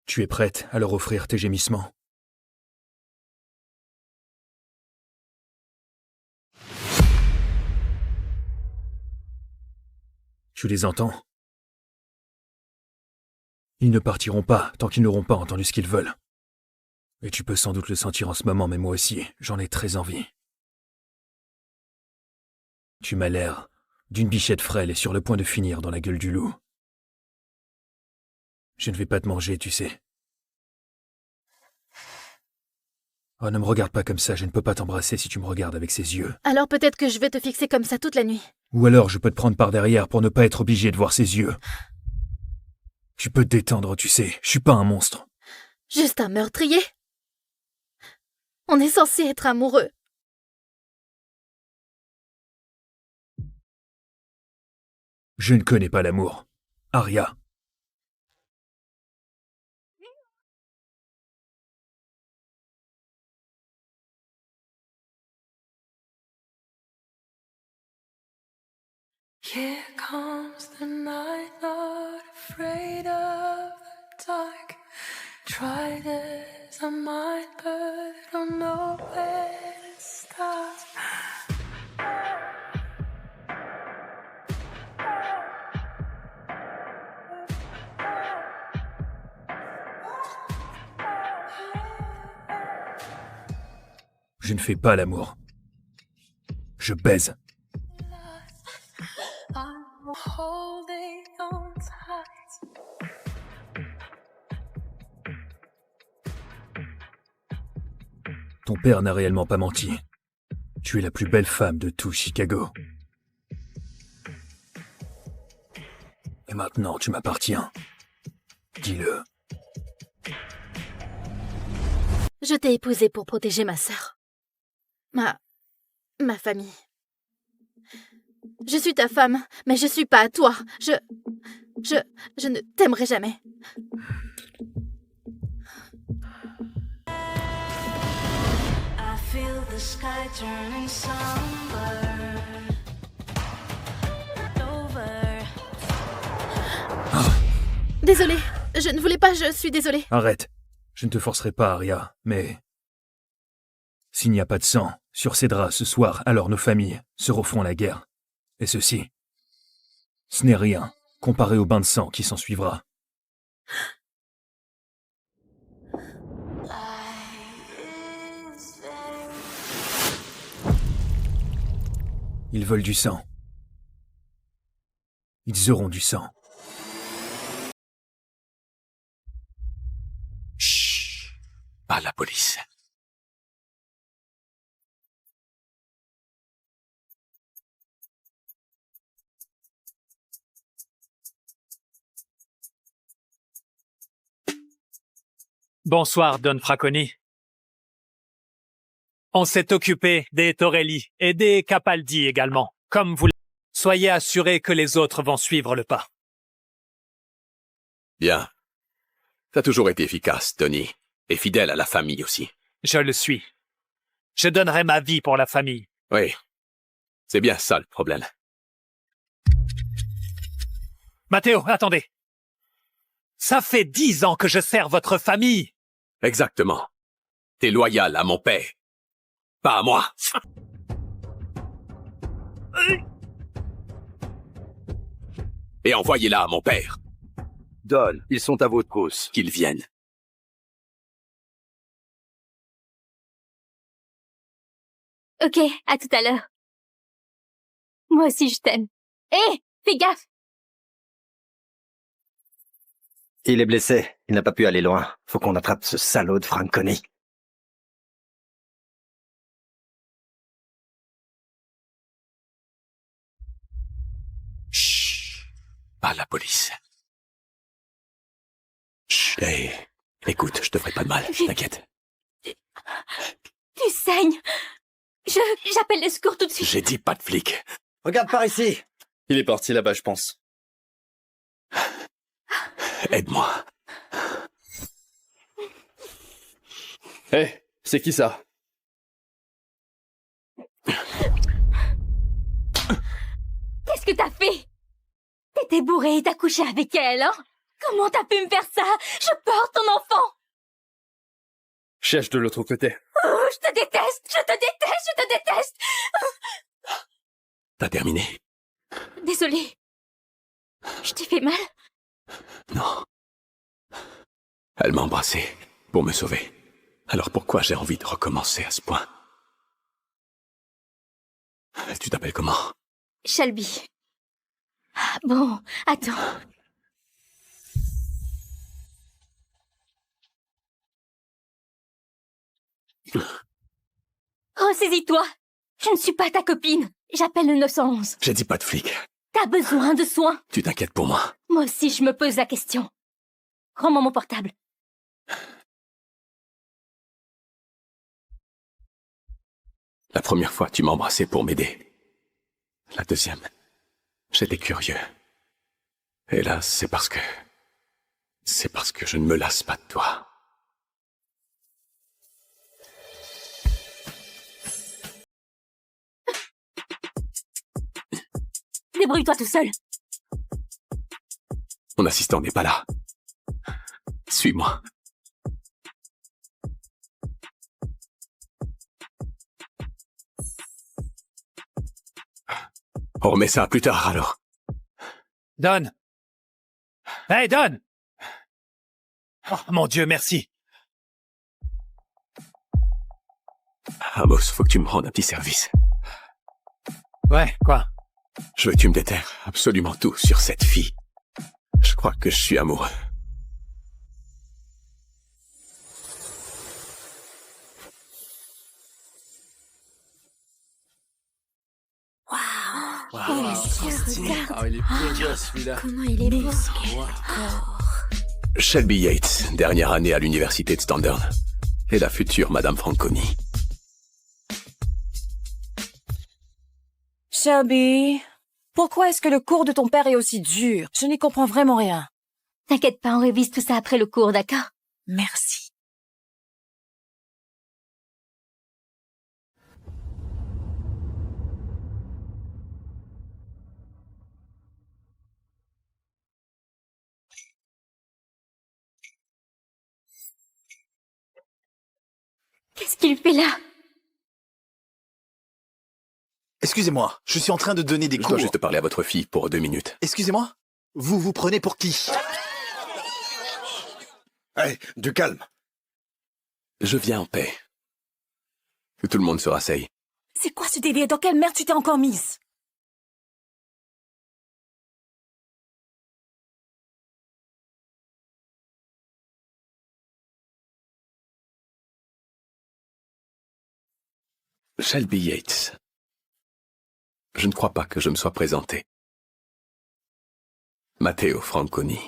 Tu es prête à leur offrir tes gémissements? Tu les entends? Ils ne partiront pas tant qu'ils n'auront pas entendu ce qu'ils veulent. Et tu peux sans doute le sentir en ce moment, mais moi aussi, j'en ai très envie. Tu m'as l'air d'une bichette frêle et sur le point de finir dans la gueule du loup. Je ne vais pas te manger, tu sais. Oh, ne me regarde pas comme ça, je ne peux pas t'embrasser si tu me regardes avec ces yeux. Alors peut-être que je vais te fixer comme ça toute la nuit. Ou alors je peux te prendre par derrière pour ne pas être obligé de voir ses yeux. Tu peux te détendre, tu sais, je suis pas un monstre. Juste un meurtrier. On est censé être amoureux. Je ne connais pas l'amour. Arya. Here comes the night, not afraid of the dark. Tried as I might, but don't know where to start. Je ne fais pas l'amour. Je baise. I'm holding on tight. Ton père n'a réellement pas menti. Tu es la plus belle femme de tout Chicago. Et maintenant, tu m'appartiens. Dis-le. Je t'ai épousée pour protéger ma sœur. Ma famille. Je suis ta femme, mais je suis pas à toi. Je ne t'aimerai jamais. I feel the sky turning somber. Over. Désolée, je ne voulais pas, je suis désolée. Arrête. Je ne te forcerai pas, Arya, mais... S'il n'y a pas de sang sur ces draps ce soir, alors nos familles se referont la guerre. Et ceci, ce n'est rien comparé au bain de sang qui s'ensuivra. Ils veulent du sang. Ils auront du sang. Chut, pas la police. Bonsoir, Don Fraconi. On s'est occupé des Torelli et des Capaldi également, comme vous l'avez. Soyez assurés que les autres vont suivre le pas. Bien. T'as toujours été efficace, Tony, et fidèle à la famille aussi. Je le suis. Je donnerai ma vie pour la famille. Oui. C'est bien ça le problème. Matteo, attendez. Ça fait 10 ans que je sers votre famille. Exactement. T'es loyal à mon père. Pas à moi. Et envoyez-la à mon père. Don, ils sont à votre cause. Qu'ils viennent. Ok, à tout à l'heure. Moi aussi, je t'aime. Hé, fais gaffe! Il est blessé. Il n'a pas pu aller loin. Faut qu'on attrape ce salaud de Franconi. Chut. Pas la police. Chut. Hey, écoute, je te ferai pas de mal, t'inquiète. Tu saignes. J'appelle les secours tout de suite. J'ai dit pas de flic. Regarde par ici. Il est parti là-bas, je pense. Aide-moi. Hé, c'est qui ça? Qu'est-ce que t'as fait? T'étais bourré et t'as couché avec elle, hein? Comment t'as pu me faire ça? Je porte ton enfant! Cherche de l'autre côté. Oh, je te déteste! Je te déteste! Je te déteste! T'as terminé? Désolée. Je t'ai fait mal? Non. Elle m'a embrassé pour me sauver. Alors pourquoi j'ai envie de recommencer à ce point? Tu t'appelles comment? Shelby. Ah bon, attends. Ressaisis-toi. Je ne suis pas ta copine. J'appelle le 911. J'ai dit pas de flic. T'as besoin de soins. Tu t'inquiètes pour moi. Moi aussi, je me pose la question. Rends-moi mon portable. La première fois, tu m'as embrassé pour m'aider. La deuxième, j'étais curieux. Et là, c'est parce que je ne me lasse pas de toi. Débrouille-toi tout seul. Mon assistant n'est pas là. Suis-moi. On remet ça plus tard, alors. Don! Hey, Don! Oh, mon Dieu, merci. Amos, faut que tu me rendes un petit service. Ouais, quoi? Je veux que tu me déterres absolument tout sur cette fille. Je crois que je suis amoureux. Ah, il est pénible celui-là. Comment il est beau. Shelby Yates, dernière année à l'université de Standard. Et la future Madame Franconi. Shelby, pourquoi est-ce que le cours de ton père est aussi dur? Je n'y comprends vraiment rien. T'inquiète pas, on révise tout ça après le cours, d'accord? Merci. Qu'est-ce qu'il fait là? Excusez-moi, je suis en train de donner des Je cours. dois juste parler à votre fille pour 2 minutes. Excusez-moi? Vous vous prenez pour qui? Hey, du calme. Je viens en paix. Que tout le monde se rasseye. C'est quoi ce délire? Dans quelle merde tu t'es encore mise? Shelby Yates. Je ne crois pas que je me sois présenté. Matteo Franconi.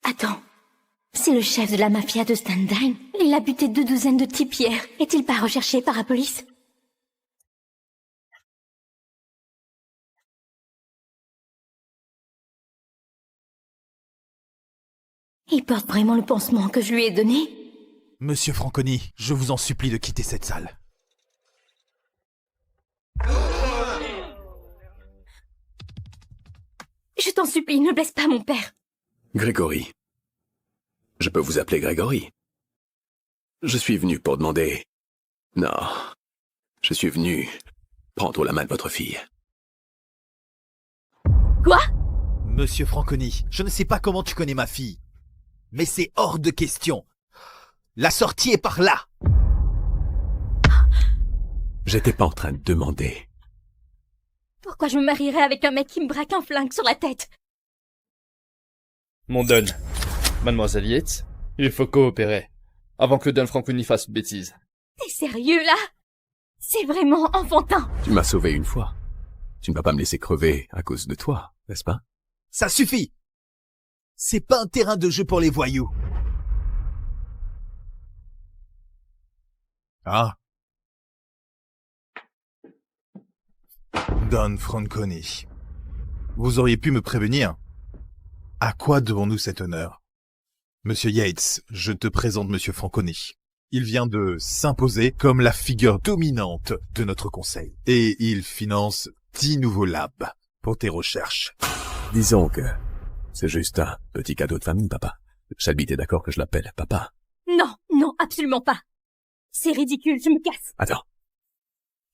Attends. C'est le chef de la mafia de Standine. Il a buté 2 douzaines de types hier. Est-il pas recherché par la police? Il porte vraiment le pansement que je lui ai donné? Monsieur Franconi, je vous en supplie de quitter cette salle. Je t'en supplie, ne blesse pas mon père. Grégory. Je peux vous appeler Grégory. Je suis venu pour demander... Non. Je suis venu prendre la main de votre fille. Quoi? Monsieur Franconi, je ne sais pas comment tu connais ma fille, mais c'est hors de question. La sortie est par là. J'étais pas en train de demander. Pourquoi je me marierais avec un mec qui me braque un flingue sur la tête? Mon Don, Mademoiselle Yates, il faut coopérer, avant que Don Franconi fasse une bêtise. T'es sérieux, là? C'est vraiment enfantin. Tu m'as sauvé une fois. Tu ne vas pas me laisser crever à cause de toi, n'est-ce pas? Ça suffit. C'est pas un terrain de jeu pour les voyous. Ah. Don Franconi. Vous auriez pu me prévenir. À quoi devons-nous cet honneur? Monsieur Yates, je te présente Monsieur Franconi. Il vient de s'imposer comme la figure dominante de notre conseil. Et il finance 10 nouveaux labs pour tes recherches. Disons que c'est juste un petit cadeau de famille, papa. Shelby, t'es d'accord que je l'appelle papa? Non, non, absolument pas. C'est ridicule, je me casse. Attends.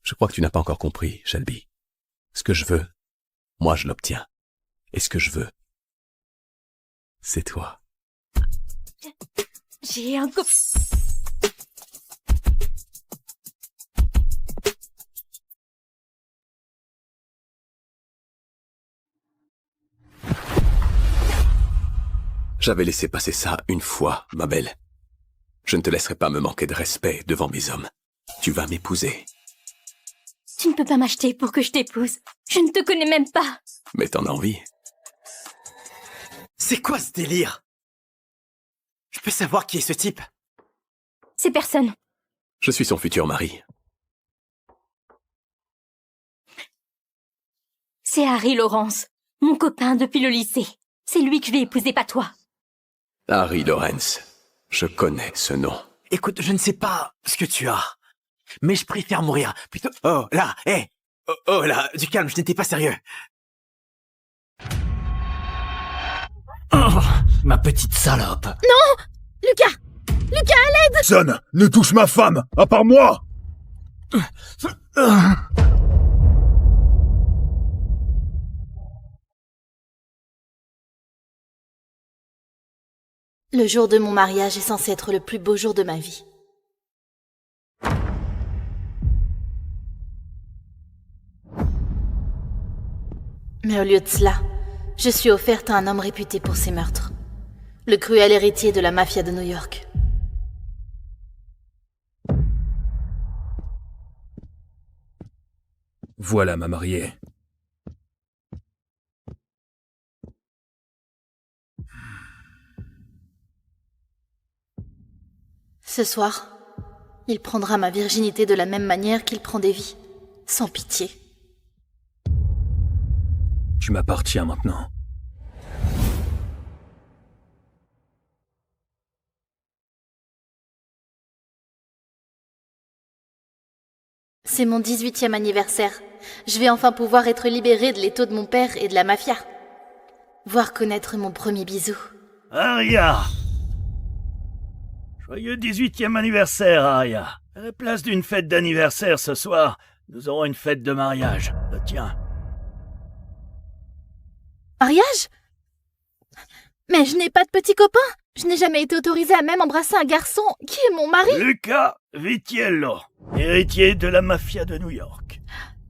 Je crois que tu n'as pas encore compris, Shelby. Ce que je veux, moi je l'obtiens. Et ce que je veux, c'est toi. J'ai un coup... J'avais laissé passer ça une fois, ma belle. Je ne te laisserai pas me manquer de respect devant mes hommes. Tu vas m'épouser. Tu ne peux pas m'acheter pour que je t'épouse. Je ne te connais même pas. Mais t'en as envie. C'est quoi ce délire? Je peux savoir qui est ce type? C'est personne. Je suis son futur mari. C'est Harry Lawrence, mon copain depuis le lycée. C'est lui que je vais épouser, pas toi. Harry Lawrence. Je connais ce nom. Écoute, je ne sais pas ce que tu as, mais je préfère mourir plutôt... Oh, là, hé hey. Oh là, du calme, je n'étais pas sérieux. Oh, ma petite salope. Non! Lucas! Lucas, à l'aide! Personne ne touche ma femme, à part moi! Le jour de mon mariage est censé être le plus beau jour de ma vie. Mais au lieu de cela, je suis offerte à un homme réputé pour ses meurtres. Le cruel héritier de la mafia de New York. Voilà ma mariée. Ce soir, il prendra ma virginité de la même manière qu'il prend des vies, sans pitié. Tu m'appartiens maintenant. C'est mon 18e anniversaire. Je vais enfin pouvoir être libérée de l'étau de mon père et de la mafia. Voir connaître mon premier bisou. Aria! Joyeux 18e anniversaire, Aria. À la place d'une fête d'anniversaire ce soir, nous aurons une fête de mariage. Le tien. Mariage? Mais je n'ai pas de petit copain. Je n'ai jamais été autorisée à même embrasser un garçon qui est mon mari. Luca Vitiello, héritier de la mafia de New York.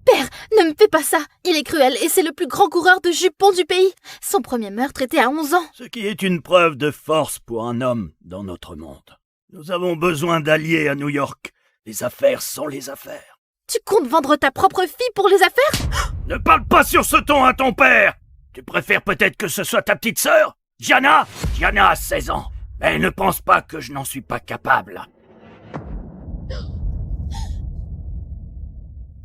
Père, ne me fais pas ça. Il est cruel et c'est le plus grand coureur de jupons du pays. Son premier meurtre était à 11 ans. Ce qui est une preuve de force pour un homme dans notre monde. Nous avons besoin d'alliés à New York. Les affaires sont les affaires. Tu comptes vendre ta propre fille pour les affaires? Ne parle pas sur ce ton à ton père. Tu préfères peut-être que ce soit ta petite sœur, Gianna? Gianna a 16 ans. Mais ne pense pas que je n'en suis pas capable.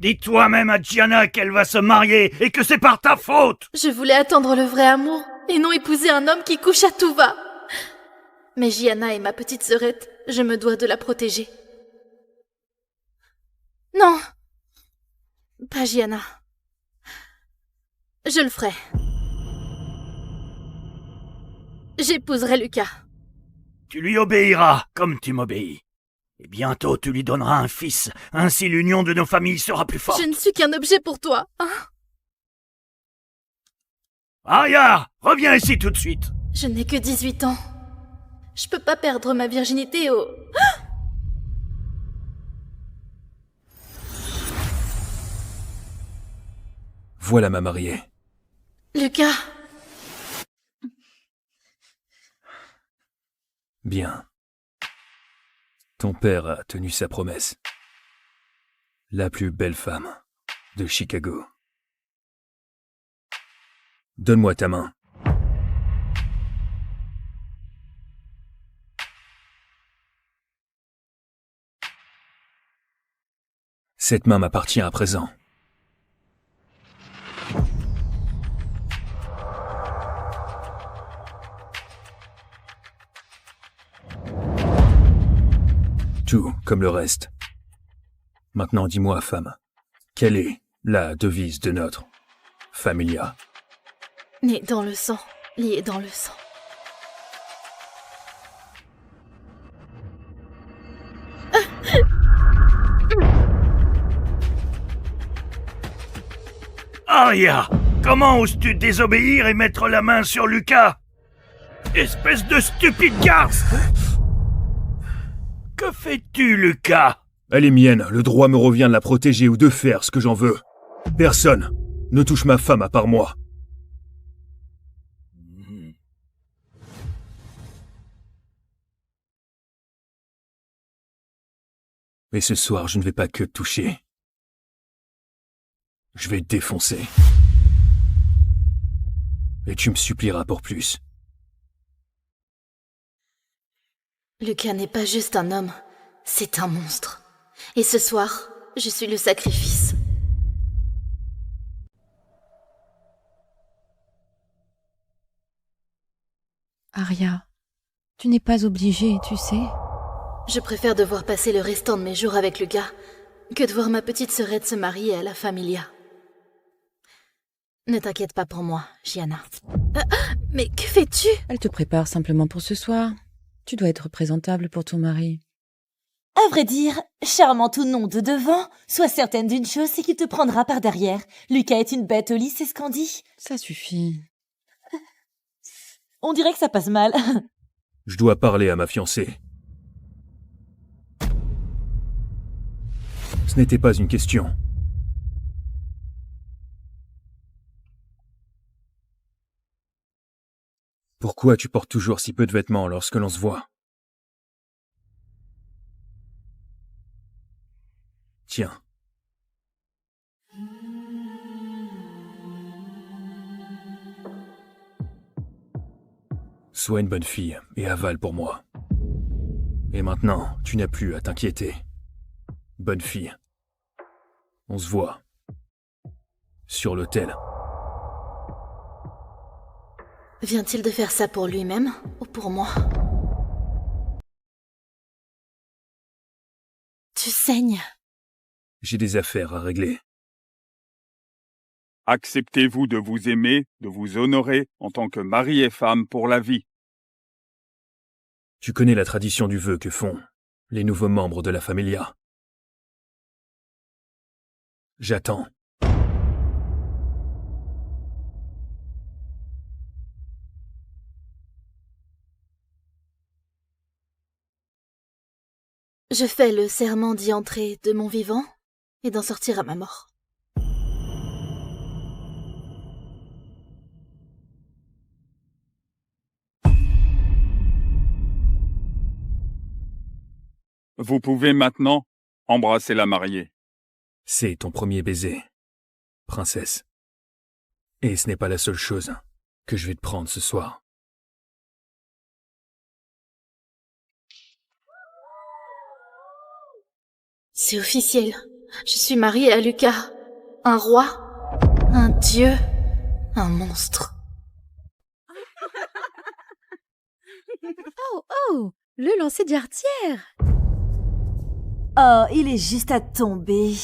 Dis toi-même à Gianna qu'elle va se marier et que c'est par ta faute. Je voulais attendre le vrai amour et non épouser un homme qui couche à tout va. Mais Gianna est ma petite sœurette, je me dois de la protéger. Non, pas Gianna. Je le ferai. J'épouserai Lucas. Tu lui obéiras comme tu m'obéis. Et bientôt tu lui donneras un fils, ainsi l'union de nos familles sera plus forte. Je ne suis qu'un objet pour toi, hein? Aria, reviens ici tout de suite. Je n'ai que 18 ans. Je peux pas perdre ma virginité au... Voilà ma mariée. Lucas. Bien. Ton père a tenu sa promesse. La plus belle femme de Chicago. Donne-moi ta main. Cette main m'appartient à présent. Tout comme le reste. Maintenant, dis-moi, femme, quelle est la devise de notre familia? Né dans le sang, lié dans le sang. Aria, comment oses-tu désobéir et mettre la main sur Lucas? Espèce de stupide garce! Que fais-tu, Lucas? Elle est mienne, le droit me revient de la protéger ou de faire ce que j'en veux. Personne ne touche ma femme à part moi. Et ce soir, je ne vais pas que te toucher. Je vais te défoncer. Et tu me supplieras pour plus. Lucas n'est pas juste un homme, c'est un monstre. Et ce soir, je suis le sacrifice. Aria, tu n'es pas obligée, tu sais. Je préfère devoir passer le restant de mes jours avec Lucas que de voir ma petite sœurette se marier à la familia. Ne t'inquiète pas pour moi, Gianna. Mais que fais-tu? Elle te prépare simplement pour ce soir. Tu dois être présentable pour ton mari. À vrai dire, charmant ou non de devant, sois certaine d'une chose, c'est qu'il te prendra par derrière. Lucas est une bête au lit, c'est ce qu'on dit. Ça suffit. On dirait que ça passe mal. Je dois parler à ma fiancée. Ce n'était pas une question. Pourquoi tu portes toujours si peu de vêtements lorsque l'on se voit? Tiens. Sois une bonne fille et avale pour moi. Et maintenant, tu n'as plus à t'inquiéter. Bonne fille. On se voit. Sur l'autel. Vient-il de faire ça pour lui-même ou pour moi? Tu saignes. J'ai des affaires à régler. Acceptez-vous de vous aimer, de vous honorer en tant que mari et femme pour la vie. Tu connais la tradition du vœu que font les nouveaux membres de la familia. J'attends. Je fais le serment d'y entrer de mon vivant et d'en sortir à ma mort. Vous pouvez maintenant embrasser la mariée. C'est ton premier baiser, princesse. Et ce n'est pas la seule chose que je vais te prendre ce soir. C'est officiel. Je suis mariée à Lucas. Un roi, un dieu, un monstre. Oh, le lancer d'artière. Oh, il est juste à tomber.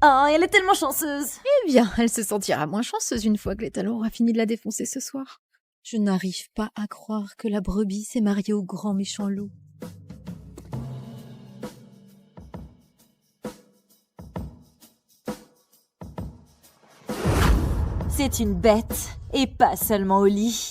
Oh, elle est tellement chanceuse. Eh bien, elle se sentira moins chanceuse une fois que l'étalon aura fini de la défoncer ce soir. Je n'arrive pas à croire que la brebis s'est mariée au grand méchant loup. C'est une bête, et pas seulement au lit.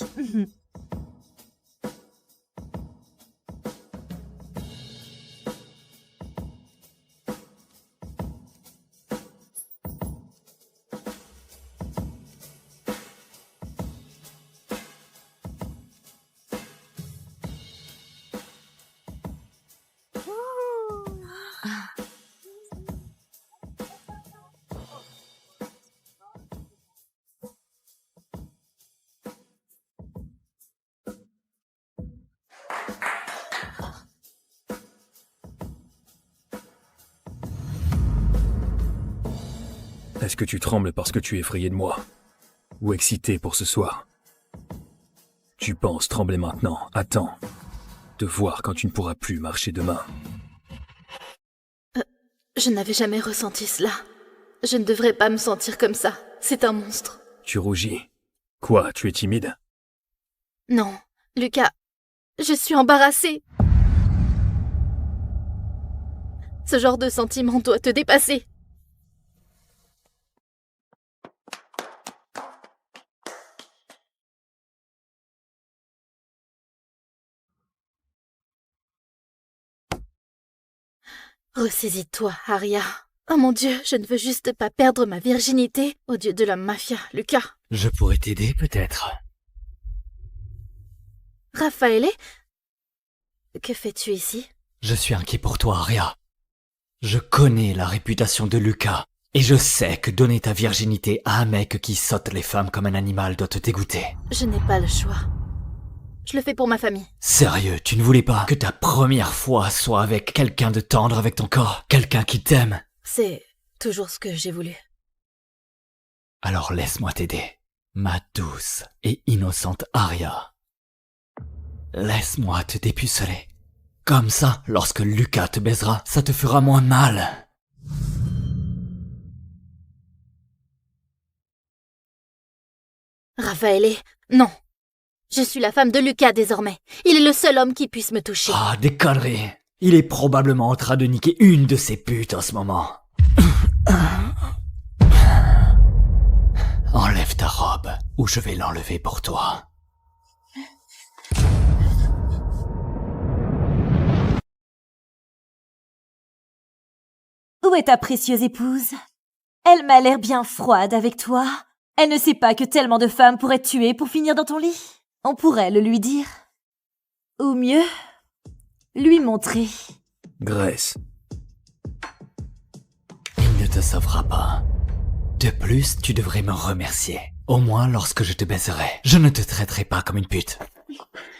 Est-ce que tu trembles parce que tu es effrayé de moi? Ou excité pour ce soir? Tu penses trembler maintenant? Attends. De voir quand tu ne pourras plus marcher demain. Je n'avais jamais ressenti cela. Je ne devrais pas me sentir comme ça. C'est un monstre. Tu rougis. Quoi, tu es timide? Non, Lucas, je suis embarrassée. Ce genre de sentiment doit te dépasser. Ressaisis-toi, Aria. Oh mon Dieu, je ne veux juste pas perdre ma virginité au dieu de la mafia, Lucas. Je pourrais t'aider, peut-être. Raffaele, que fais-tu ici? Je suis inquiet pour toi, Aria. Je connais la réputation de Lucas, et je sais que donner ta virginité à un mec qui saute les femmes comme un animal doit te dégoûter. Je n'ai pas le choix. Je le fais pour ma famille. Sérieux, tu ne voulais pas que ta première fois soit avec quelqu'un de tendre avec ton corps, quelqu'un qui t'aime? C'est toujours ce que j'ai voulu. Alors laisse-moi t'aider, ma douce et innocente Arya. Laisse-moi te dépuceler. Comme ça, lorsque Lucas te baisera, ça te fera moins mal. Raphaël, non. Je suis la femme de Lucas désormais. Il est le seul homme qui puisse me toucher. Ah, des conneries. Il est probablement en train de niquer une de ses putes en ce moment. Enlève ta robe, ou je vais l'enlever pour toi. Où est ta précieuse épouse? Elle m'a l'air bien froide avec toi. Elle ne sait pas que tellement de femmes pourraient te tuer pour finir dans ton lit. On pourrait le lui dire. Ou mieux, lui montrer. Grace. Il ne te sauvera pas. De plus, tu devrais me remercier. Au moins lorsque je te baiserai. Je ne te traiterai pas comme une pute.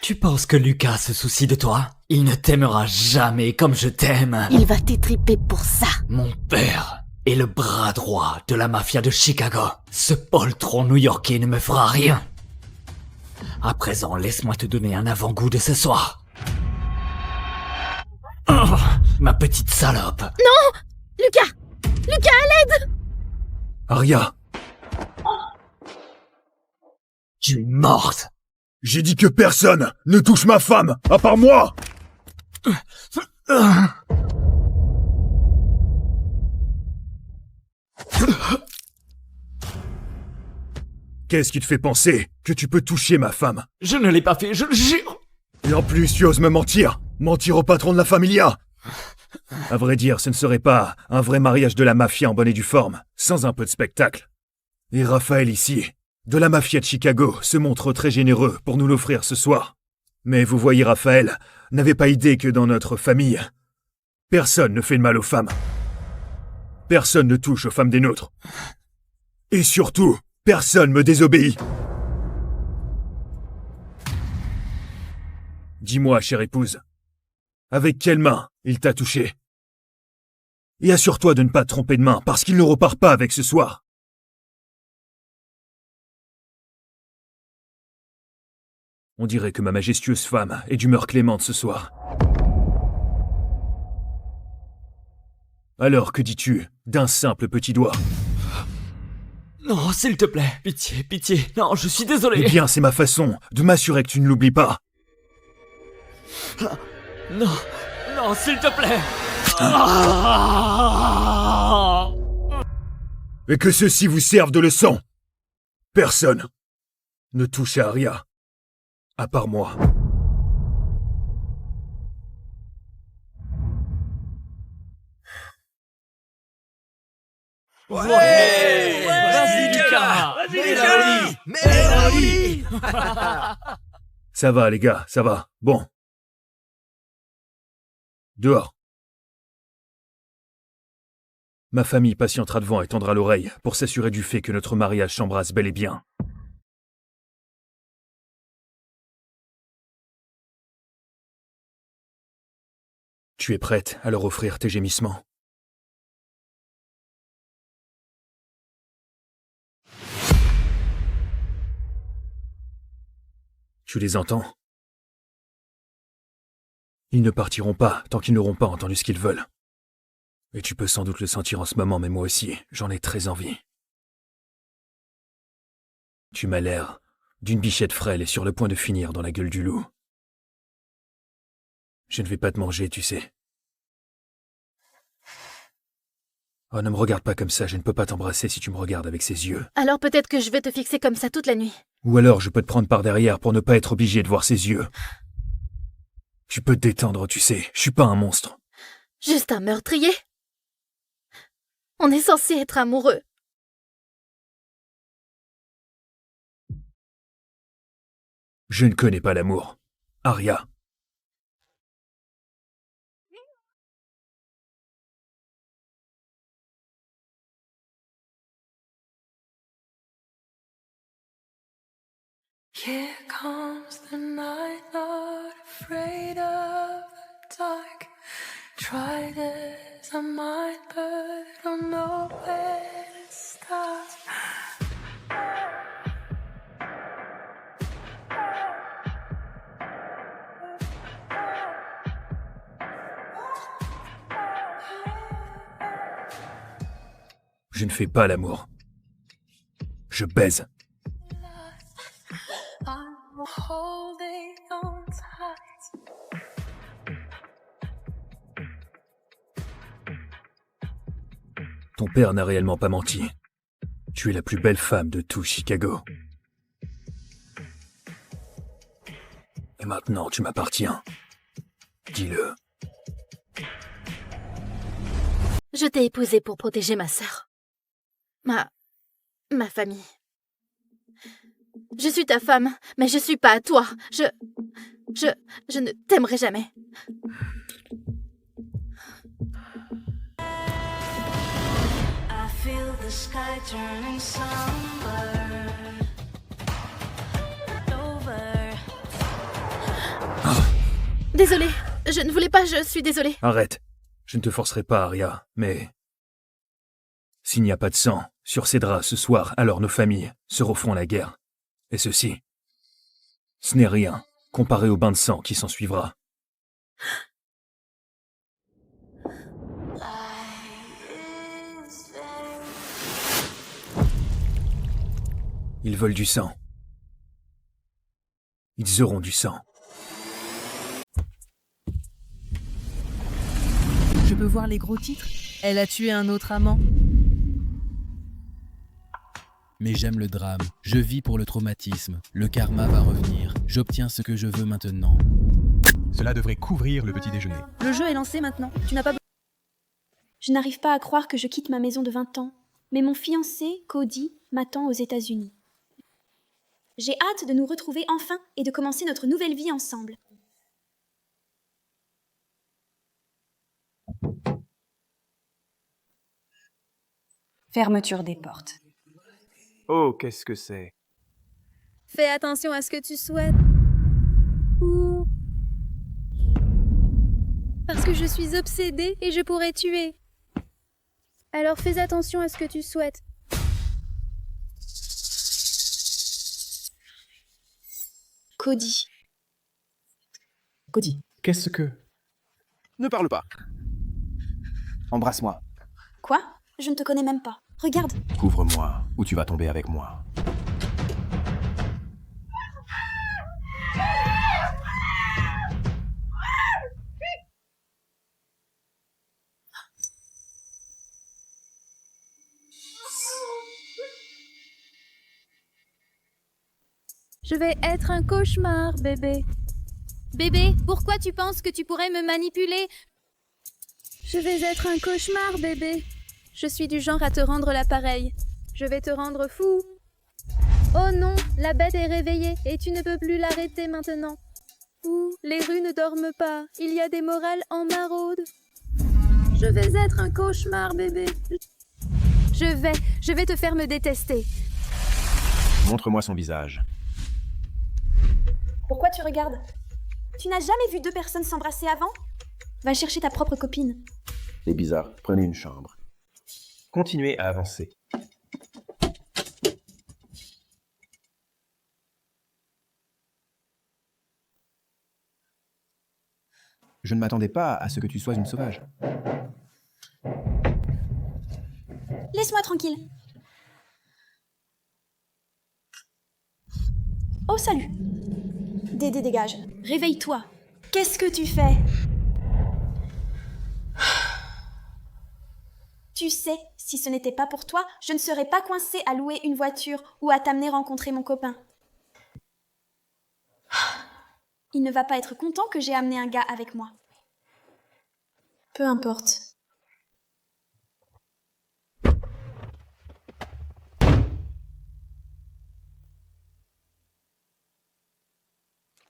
Tu penses que Lucas se soucie de toi? Il ne t'aimera jamais comme je t'aime. Il va t'étriper pour ça. Mon père est le bras droit de la mafia de Chicago. Ce poltron new-yorkais ne me fera rien. À présent, laisse-moi te donner un avant-goût de ce soir. Oh, ma petite salope. Non! Lucas! Lucas, à l'aide! Arya! Tu es morte! J'ai dit que personne ne touche ma femme, à part moi! Qu'est-ce qui te fait penser que tu peux toucher ma femme? Je ne l'ai pas fait, je le jure! Et en plus, tu oses me mentir! Mentir au patron de la familia! À vrai dire, ce ne serait pas un vrai mariage de la mafia en bonne et due forme, sans un peu de spectacle. Et Raphaël ici, de la mafia de Chicago, se montre très généreux pour nous l'offrir ce soir. Mais vous voyez, Raphaël n'avait pas idée que dans notre famille, personne ne fait de mal aux femmes. Personne ne touche aux femmes des nôtres. Et surtout, personne me désobéit. Dis-moi, chère épouse, avec quelle main il t'a touché? Et assure-toi de ne pas te tromper de main, parce qu'il ne repart pas avec ce soir. On dirait que ma majestueuse femme est d'humeur clémente ce soir. Alors, que dis-tu d'un simple petit doigt? Non, s'il te plaît, pitié, pitié. Non, je suis désolé. Eh bien, c'est ma façon de m'assurer que tu ne l'oublies pas. Non, non, s'il te plaît. Et que ceci vous serve de leçon. Personne ne touche à Arya, à part moi. Ouais, vas-y, Lucas. Vas-y, Mets-le au lit. Ça va, les gars, ça va. Bon. Dehors. Ma famille patientera devant et tendra l'oreille pour s'assurer du fait que notre mariage s'embrasse bel et bien. Tu es prête à leur offrir tes gémissements? Tu les entends? Ils ne partiront pas tant qu'ils n'auront pas entendu ce qu'ils veulent. Et tu peux sans doute le sentir en ce moment, mais moi aussi, j'en ai très envie. Tu m'as l'air d'une bichette frêle et sur le point de finir dans la gueule du loup. Je ne vais pas te manger, tu sais. Oh, ne me regarde pas comme ça, je ne peux pas t'embrasser si tu me regardes avec ces yeux. Alors peut-être que je vais te fixer comme ça toute la nuit. Ou alors je peux te prendre par derrière pour ne pas être obligé de voir ses yeux. Tu peux te détendre, tu sais, je suis pas un monstre. Juste un meurtrier? On est censé être amoureux. Je ne connais pas l'amour. Arya. Here comes the night, not afraid of the dark. Tried as I might, but don't know where to start. Je ne fais pas l'amour. Je baise. I'm holding on tight. Ton père n'a réellement pas menti. Tu es la plus belle femme de tout Chicago. Et maintenant, tu m'appartiens. Dis-le. Je t'ai épousée pour protéger ma sœur. Ma famille. Je suis ta femme, mais je suis pas à toi. Je ne t'aimerai jamais. I feel the sky turning somber. Over. Désolée, je ne voulais pas, je suis désolée. Arrête. Je ne te forcerai pas, Arya, mais... S'il n'y a pas de sang sur ces draps ce soir, alors nos familles se referont la guerre. Et ceci, ce n'est rien comparé au bain de sang qui s'ensuivra. Ils veulent du sang. Ils auront du sang. Je peux voir les gros titres? Elle a tué un autre amant. Mais j'aime le drame, je vis pour le traumatisme, le karma va revenir, j'obtiens ce que je veux maintenant. Cela devrait couvrir le petit déjeuner. Le jeu est lancé maintenant, tu n'as pas... Je n'arrive pas à croire que je quitte ma maison de 20 ans, mais mon fiancé, Cody, m'attend aux États-Unis. J'ai hâte de nous retrouver enfin et de commencer notre nouvelle vie ensemble. Fermeture des portes. Oh, qu'est-ce que c'est? Fais attention à ce que tu souhaites. Ou... Parce que je suis obsédée et je pourrais tuer. Alors fais attention à ce que tu souhaites. Cody. Cody, qu'est-ce que... Ne parle pas. Embrasse-moi. Quoi? Je ne te connais même pas. Regarde. Couvre-moi, ou tu vas tomber avec moi. Je vais être un cauchemar, bébé. Bébé, pourquoi tu penses que tu pourrais me manipuler? Je vais être un cauchemar, bébé. Je suis du genre à te rendre l'appareil. Je vais te rendre fou. Oh non, la bête est réveillée et tu ne peux plus l'arrêter maintenant. Ouh, les rues ne dorment pas. Il y a des morales en maraude. Je vais être un cauchemar, bébé. Je vais te faire me détester. Montre-moi son visage. Pourquoi tu regardes? Tu n'as jamais vu deux personnes s'embrasser avant? Va chercher ta propre copine. C'est bizarre, prenez une chambre. Continuez à avancer. Je ne m'attendais pas à ce que tu sois une sauvage. Laisse-moi tranquille. Oh, salut. Dédé, dégage. Réveille-toi. Qu'est-ce que tu fais? Tu sais, si ce n'était pas pour toi, je ne serais pas coincée à louer une voiture ou à t'amener rencontrer mon copain. Il ne va pas être content que j'ai amené un gars avec moi. Peu importe.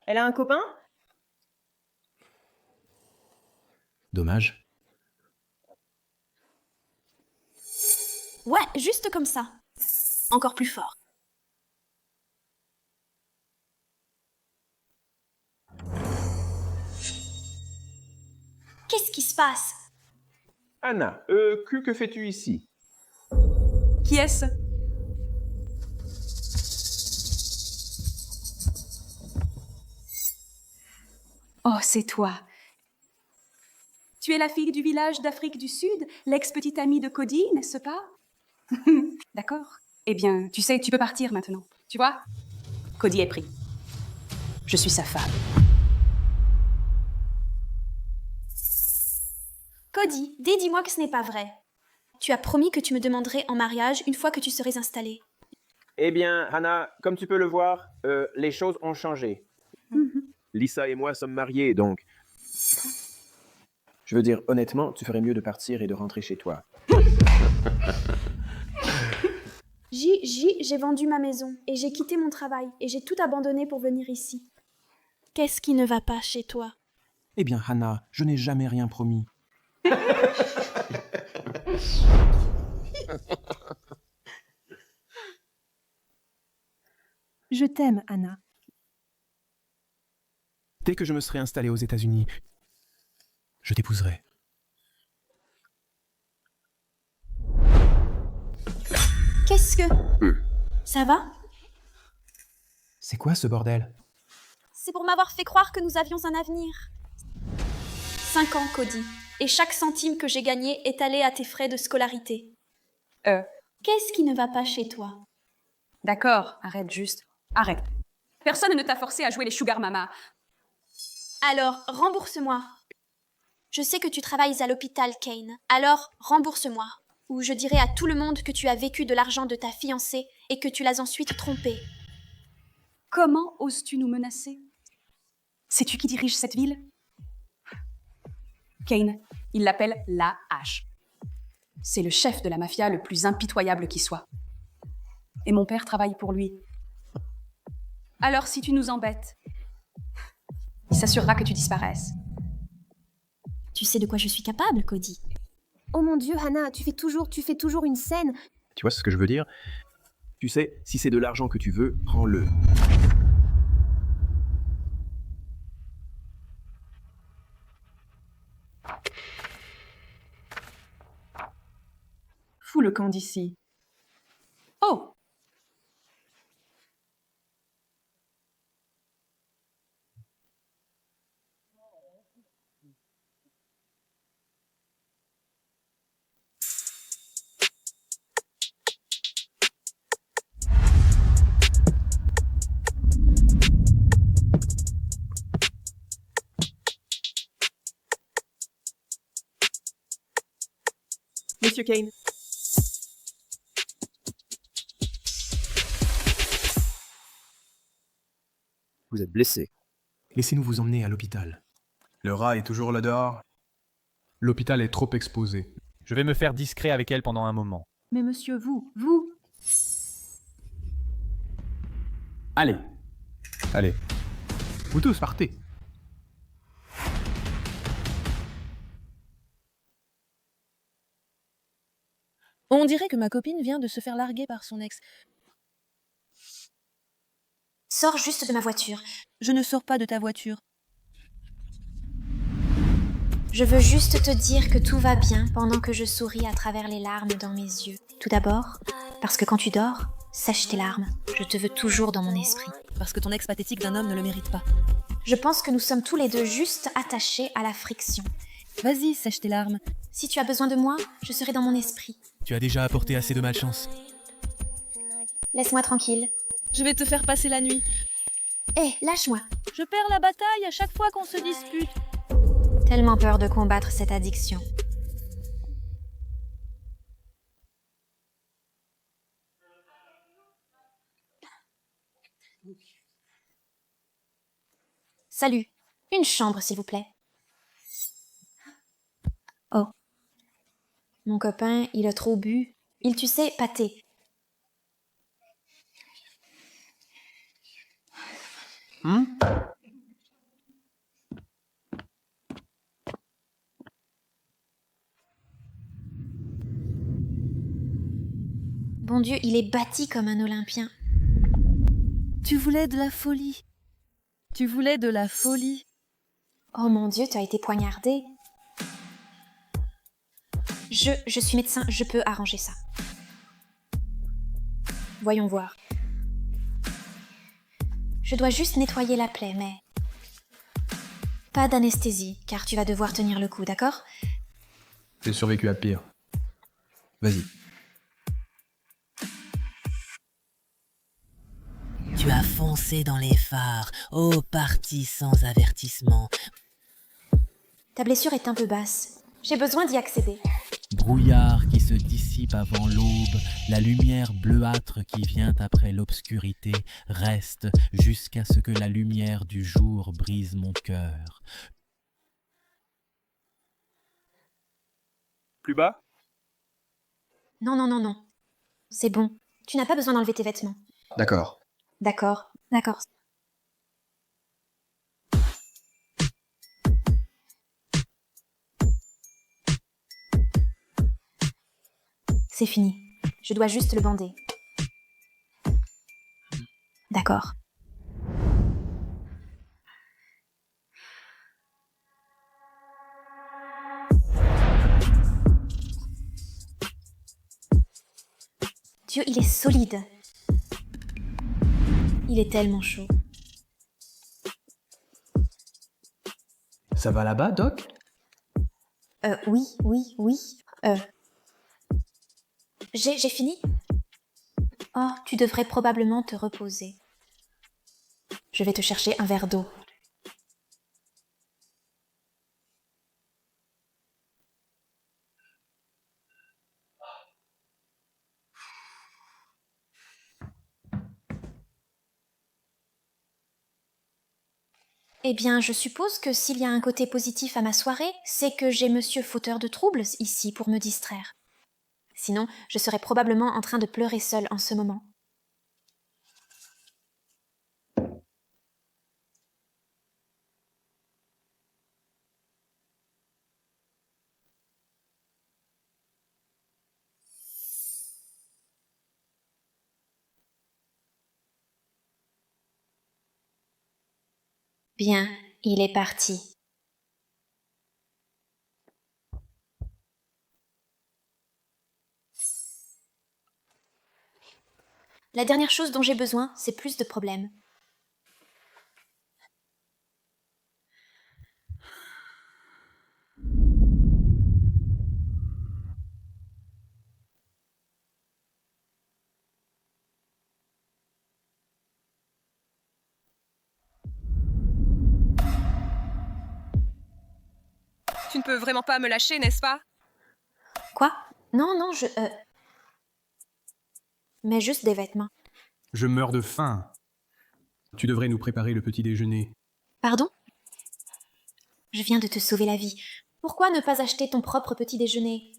Elle a un copain? Dommage. Ouais, juste comme ça. Encore plus fort. Qu'est-ce qui se passe? Anna, que fais-tu ici? Qui est-ce? Oh, c'est toi. Tu es la fille du village d'Afrique du Sud, l'ex-petite amie de Cody, n'est-ce pas? D'accord. Eh bien, tu sais, tu peux partir maintenant. Tu vois? Cody est pris. Je suis sa femme. Cody, dis-moi que ce n'est pas vrai. Tu as promis que tu me demanderais en mariage une fois que tu serais installée. Eh bien, Hannah, comme tu peux le voir, les choses ont changé. Lisa et moi sommes mariés, donc... Je veux dire, honnêtement, tu ferais mieux de partir et de rentrer chez toi. J'ai vendu ma maison et j'ai quitté mon travail et j'ai tout abandonné pour venir ici. Qu'est-ce qui ne va pas chez toi? Eh bien, Hannah, je n'ai jamais rien promis. Je t'aime, Anna. Dès que je me serai installé aux États-Unis, je t'épouserai. Qu'est-ce que... Ça va? C'est quoi ce bordel? C'est pour m'avoir fait croire que nous avions un avenir. 5 ans, Cody. Et chaque centime que j'ai gagné est allé à tes frais de scolarité. Qu'est-ce qui ne va pas chez toi? D'accord, arrête juste. Arrête. Personne ne t'a forcé à jouer les sugar mama. Alors, rembourse-moi. Je sais que tu travailles à l'hôpital, Kane. Alors, rembourse-moi. Ou je dirai à tout le monde que tu as vécu de l'argent de ta fiancée et que tu l'as ensuite trompée. Comment oses-tu nous menacer? Sais-tu qui dirige cette ville? Kane, il l'appelle la Hache. C'est le chef de la mafia le plus impitoyable qui soit. Et mon père travaille pour lui. Alors si tu nous embêtes, il s'assurera que tu disparaisses. Tu sais de quoi je suis capable, Cody? Oh mon Dieu, Hannah, tu fais toujours une scène. Tu vois ce que je veux dire? Tu sais, si c'est de l'argent que tu veux, prends-le. Fous le camp d'ici. Oh! Monsieur Kane. Vous êtes blessé. Laissez-nous vous emmener à l'hôpital. Le rat est toujours là dehors? L'hôpital est trop exposé. Je vais me faire discret avec elle pendant un moment. Mais monsieur, vous... Allez. Allez. Vous tous, partez. On dirait que ma copine vient de se faire larguer par son ex. Sors juste de ma voiture. Je ne sors pas de ta voiture. Je veux juste te dire que tout va bien pendant que je souris à travers les larmes dans mes yeux. Tout d'abord, parce que quand tu dors, sèche tes larmes. Je te veux toujours dans mon esprit. Parce que ton ex pathétique d'un homme ne le mérite pas. Je pense que nous sommes tous les deux juste attachés à la friction. Vas-y, sèche tes larmes. Si tu as besoin de moi, je serai dans mon esprit. Tu as déjà apporté assez de malchance. Laisse-moi tranquille. Je vais te faire passer la nuit. Hé, lâche-moi. Je perds la bataille à chaque fois qu'on se dispute. Tellement peur de combattre cette addiction. Salut. Une chambre, s'il vous plaît. Oh. Mon copain, il a trop bu. Il, tu sais, pâté. Bon Dieu, il est bâti comme un Olympien. Tu voulais de la folie. Tu voulais de la folie. Oh mon Dieu, tu as été poignardé. Je suis médecin, je peux arranger ça. Voyons voir. Je dois juste nettoyer la plaie, mais... Pas d'anesthésie, car tu vas devoir tenir le coup, d'accord? J'ai survécu à pire. Vas-y. Tu as foncé dans les phares, parti sans avertissement. Ta blessure est un peu basse. J'ai besoin d'y accéder. Brouillard qui se dissipe avant l'aube, la lumière bleuâtre qui vient après l'obscurité reste jusqu'à ce que la lumière du jour brise mon cœur. Plus bas? Non, non, non, non. C'est bon. Tu n'as pas besoin d'enlever tes vêtements. D'accord. D'accord, d'accord. C'est fini. Je dois juste le bander. D'accord. Dieu, il est solide. Il est tellement chaud. Ça va là-bas, Doc? Oui. J'ai fini? Oh, tu devrais probablement te reposer. Je vais te chercher un verre d'eau. Eh bien, je suppose que s'il y a un côté positif à ma soirée, c'est que j'ai monsieur fauteur de troubles ici pour me distraire. Sinon, je serais probablement en train de pleurer seule en ce moment. Bien, il est parti. La dernière chose dont j'ai besoin, c'est plus de problèmes. Tu ne peux vraiment pas me lâcher, n'est-ce pas? Quoi? Non, je... Mais juste des vêtements. Je meurs de faim. Tu devrais nous préparer le petit déjeuner. Pardon? Je viens de te sauver la vie. Pourquoi ne pas acheter ton propre petit déjeuner?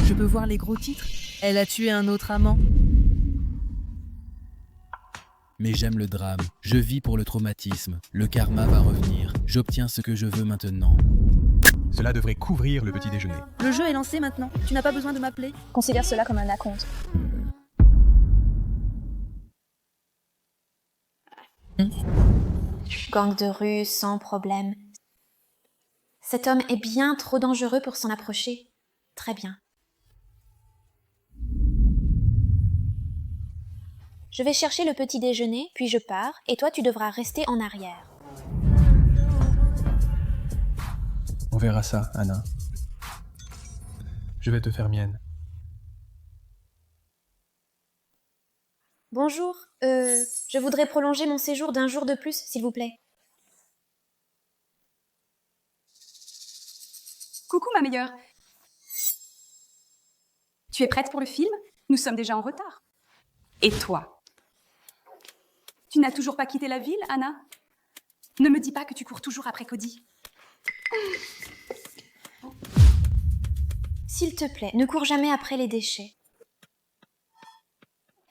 Je peux voir les gros titres? Elle a tué un autre amant. Mais j'aime le drame, je vis pour le traumatisme, le karma va revenir, j'obtiens ce que je veux maintenant. Cela devrait couvrir le petit déjeuner. Le jeu est lancé maintenant, tu n'as pas besoin de m'appeler. Considère cela comme un acompte. Gang de rue, sans problème. Cet homme est bien trop dangereux pour s'en approcher. Très bien. Je vais chercher le petit déjeuner, puis je pars, et toi tu devras rester en arrière. On verra ça, Anna. Je vais te faire mienne. Bonjour, je voudrais prolonger mon séjour d'un jour de plus, s'il vous plaît. Coucou ma meilleure. Tu es prête pour le film? Nous sommes déjà en retard. Et toi? Tu n'as toujours pas quitté la ville, Anna? Ne me dis pas que tu cours toujours après Cody. S'il te plaît, ne cours jamais après les déchets.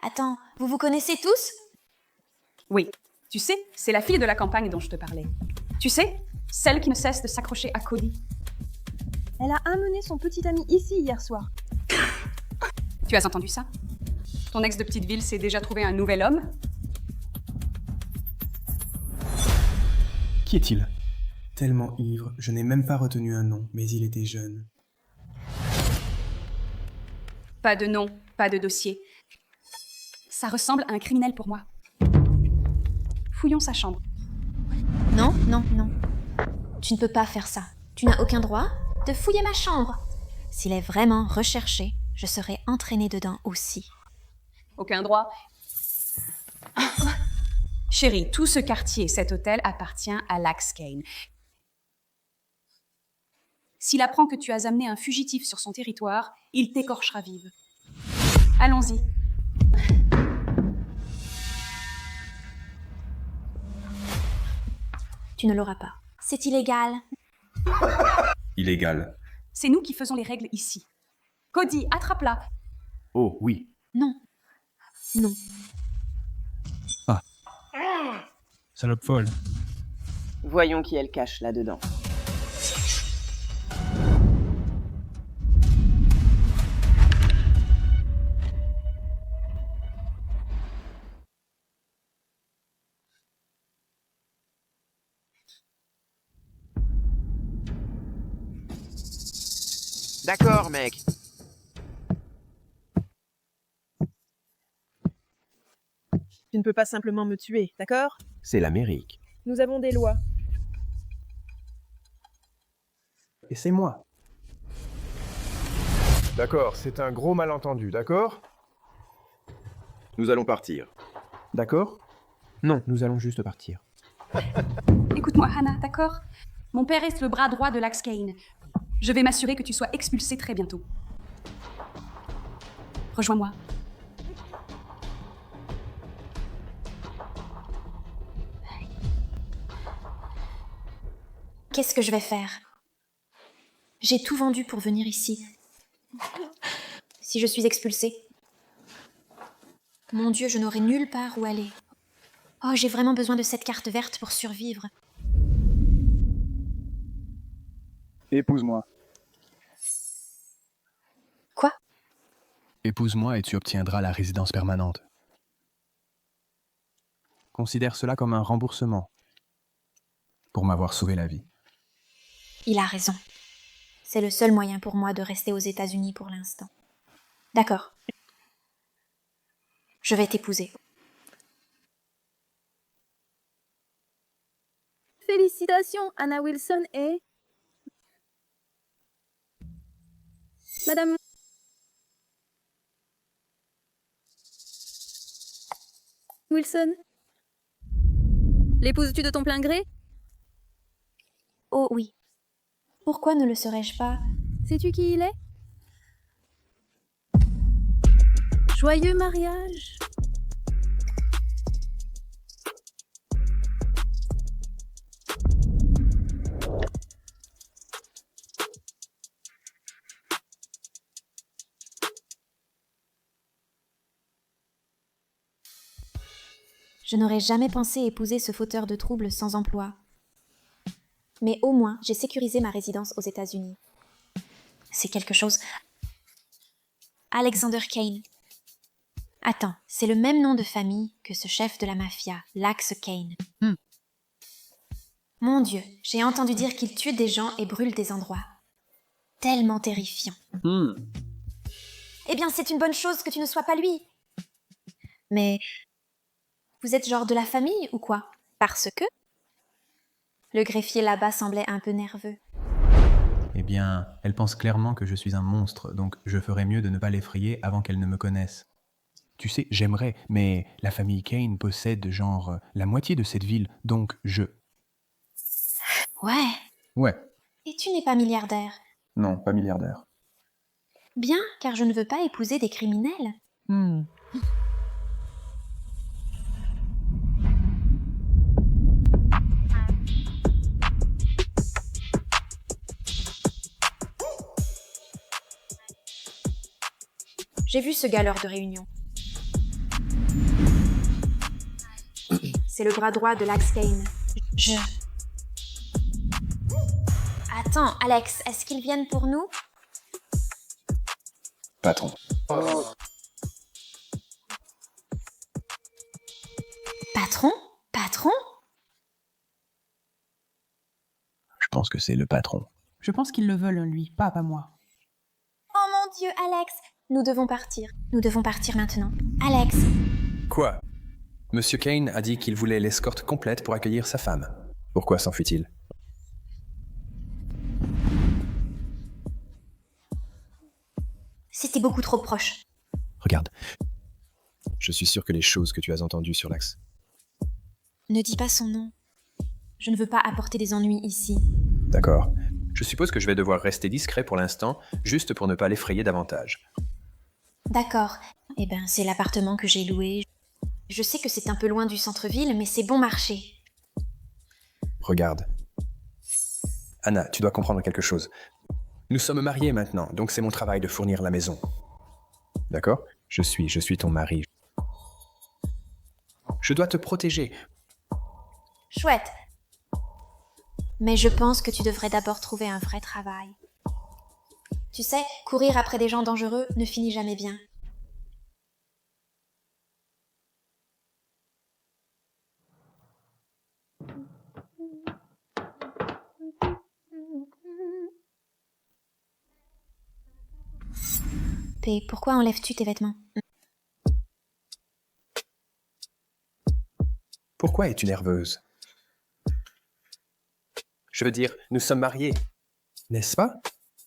Attends, vous vous connaissez tous? Oui, tu sais, c'est la fille de la campagne dont je te parlais. Tu sais, celle qui ne cesse de s'accrocher à Cody. Elle a amené son petit ami ici hier soir. Tu as entendu ça? Ton ex de petite ville s'est déjà trouvé un nouvel homme? Qui est-il? tellement ivre, je n'ai même pas retenu un nom, mais il était jeune. Pas de nom, pas de dossier. Ça ressemble à un criminel pour moi. Fouillons sa chambre. Non, non, non. Tu ne peux pas faire ça. Tu n'as aucun droit de fouiller ma chambre. S'il est vraiment recherché, je serai entraînée dedans aussi. Aucun droit. Chérie, tout ce quartier, cet hôtel appartient à Lax Kane. S'il apprend que tu as amené un fugitif sur son territoire, il t'écorchera vive. Allons-y. Tu ne l'auras pas. C'est illégal. Illégal. C'est nous qui faisons les règles ici. Cody, attrape-la. Oh, oui. Non. Non. Salope folle. Voyons qui elle cache là-dedans. D'accord, mec. Tu ne peux pas simplement me tuer, d'accord? C'est l'Amérique. Nous avons des lois. Et c'est moi. D'accord, c'est un gros malentendu, d'accord? Nous allons partir. D'accord? Non, nous allons juste partir. Écoute-moi, Hannah, d'accord? Mon père est le bras droit de Lax Kane. Je vais m'assurer que tu sois expulsée très bientôt. Rejoins-moi. Qu'est-ce que je vais faire? J'ai tout vendu pour venir ici. Si je suis expulsée, mon Dieu, je n'aurai nulle part où aller. Oh, j'ai vraiment besoin de cette carte verte pour survivre. Épouse-moi. Quoi? Épouse-moi et tu obtiendras la résidence permanente. Considère cela comme un remboursement pour m'avoir sauvé la vie. Il a raison. C'est le seul moyen pour moi de rester aux États-Unis pour l'instant. D'accord. Je vais t'épouser. Félicitations, Anna Wilson et... Madame... Wilson. L'épouses-tu de ton plein gré? Oh oui. Pourquoi ne le serais-je pas? Sais-tu qui il est? Joyeux mariage. Je n'aurais jamais pensé épouser ce fauteur de troubles sans emploi. Mais au moins, j'ai sécurisé ma résidence aux États-Unis. C'est quelque chose. Alexander Kane. Attends, c'est le même nom de famille que ce chef de la mafia, Lax Kane. Mon Dieu, j'ai entendu dire qu'il tue des gens et brûle des endroits. Tellement terrifiant. Eh bien, c'est une bonne chose que tu ne sois pas lui. Mais... vous êtes genre de la famille ou quoi? Parce que... Le greffier là-bas semblait un peu nerveux. Eh bien, elle pense clairement que je suis un monstre, donc je ferais mieux de ne pas l'effrayer avant qu'elle ne me connaisse. Tu sais, j'aimerais, mais la famille Kane possède genre la moitié de cette ville, donc je... Ouais. Ouais. Et tu n'es pas milliardaire? Non, pas milliardaire. Bien, car je ne veux pas épouser des criminels. J'ai vu ce gars lors de réunion. C'est le bras droit de Lax Kane. Attends, Alex, est-ce qu'ils viennent pour nous? Patron. Patron? Patron? pense que c'est le patron. Je pense qu'ils le veulent, lui, pas moi. Oh mon Dieu, Alex! Nous devons partir. Nous devons partir maintenant. Alex! Quoi? Monsieur Kane a dit qu'il voulait l'escorte complète pour accueillir sa femme. Pourquoi s'enfuit-il? C'était beaucoup trop proche. Regarde. Je suis sûr que les choses que tu as entendues sur l'axe... Ne dis pas son nom. Je ne veux pas apporter des ennuis ici. D'accord. Je suppose que je vais devoir rester discret pour l'instant, juste pour ne pas l'effrayer davantage. D'accord. Eh ben, c'est l'appartement que j'ai loué. Je sais que c'est un peu loin du centre-ville, mais c'est bon marché. Regarde. Anna, tu dois comprendre quelque chose. Nous sommes mariés maintenant, donc c'est mon travail de fournir la maison. D'accord? Je suis ton mari. Je dois te protéger. Chouette. Mais je pense que tu devrais d'abord trouver un vrai travail. Tu sais, courir après des gens dangereux ne finit jamais bien. P, pourquoi enlèves-tu tes vêtements? Pourquoi es-tu nerveuse? Je veux dire, nous sommes mariés, n'est-ce pas?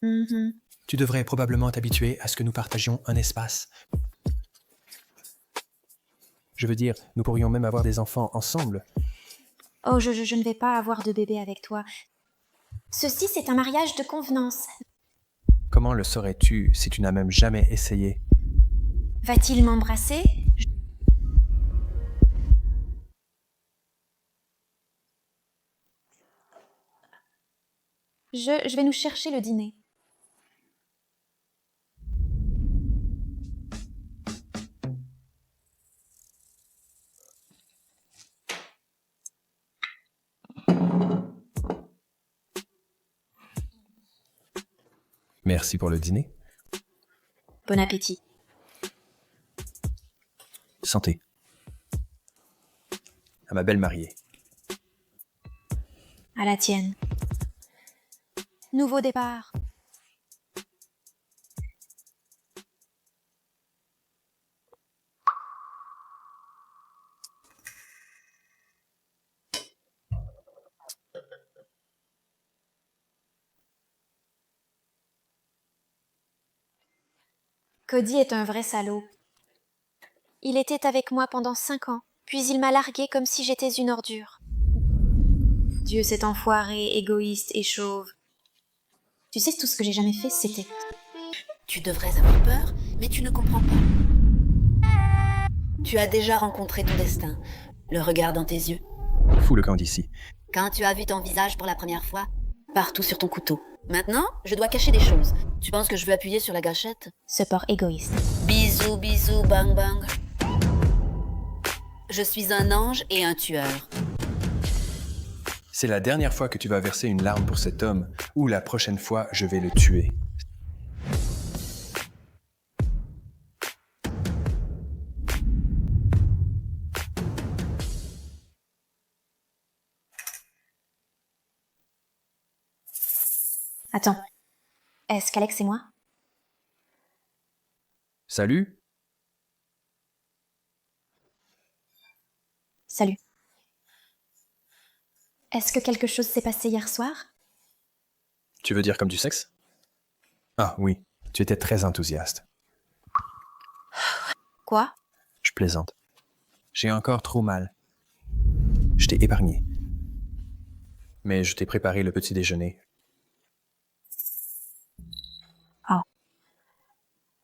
Tu devrais probablement t'habituer à ce que nous partagions un espace. Je veux dire, nous pourrions même avoir des enfants ensemble. Oh, je ne vais pas avoir de bébé avec toi. Ceci, c'est un mariage de convenance. Comment le saurais-tu si tu n'as même jamais essayé? Va-t-il m'embrasser? Je vais nous chercher le dîner. Merci pour le dîner. Bon appétit. Santé. À ma belle mariée. À la tienne. Nouveau départ. Cody est un vrai salaud. Il était avec moi pendant 5 ans, puis il m'a larguée comme si j'étais une ordure. Dieu, cet enfoiré, égoïste et chauve. Tu sais, tout ce que j'ai jamais fait, c'était... Tu devrais avoir peur, mais tu ne comprends pas. Tu as déjà rencontré ton destin. Le regard dans tes yeux. Fous le camp d'ici. Quand tu as vu ton visage pour la première fois, partout sur ton couteau. Maintenant, je dois cacher des choses. Tu penses que je veux appuyer sur la gâchette? Ce porc égoïste. Bisous, bisous, bang, bang. Je suis un ange et un tueur. C'est la dernière fois que tu vas verser une larme pour cet homme, ou la prochaine fois, je vais le tuer. Attends. Est-ce qu'Alex et moi? Salut? Salut. Est-ce que quelque chose s'est passé hier soir? Tu veux dire comme du sexe? Ah oui, tu étais très enthousiaste. Quoi? Je plaisante. J'ai encore trop mal. Je t'ai épargné. Mais je t'ai préparé le petit déjeuner. Oh.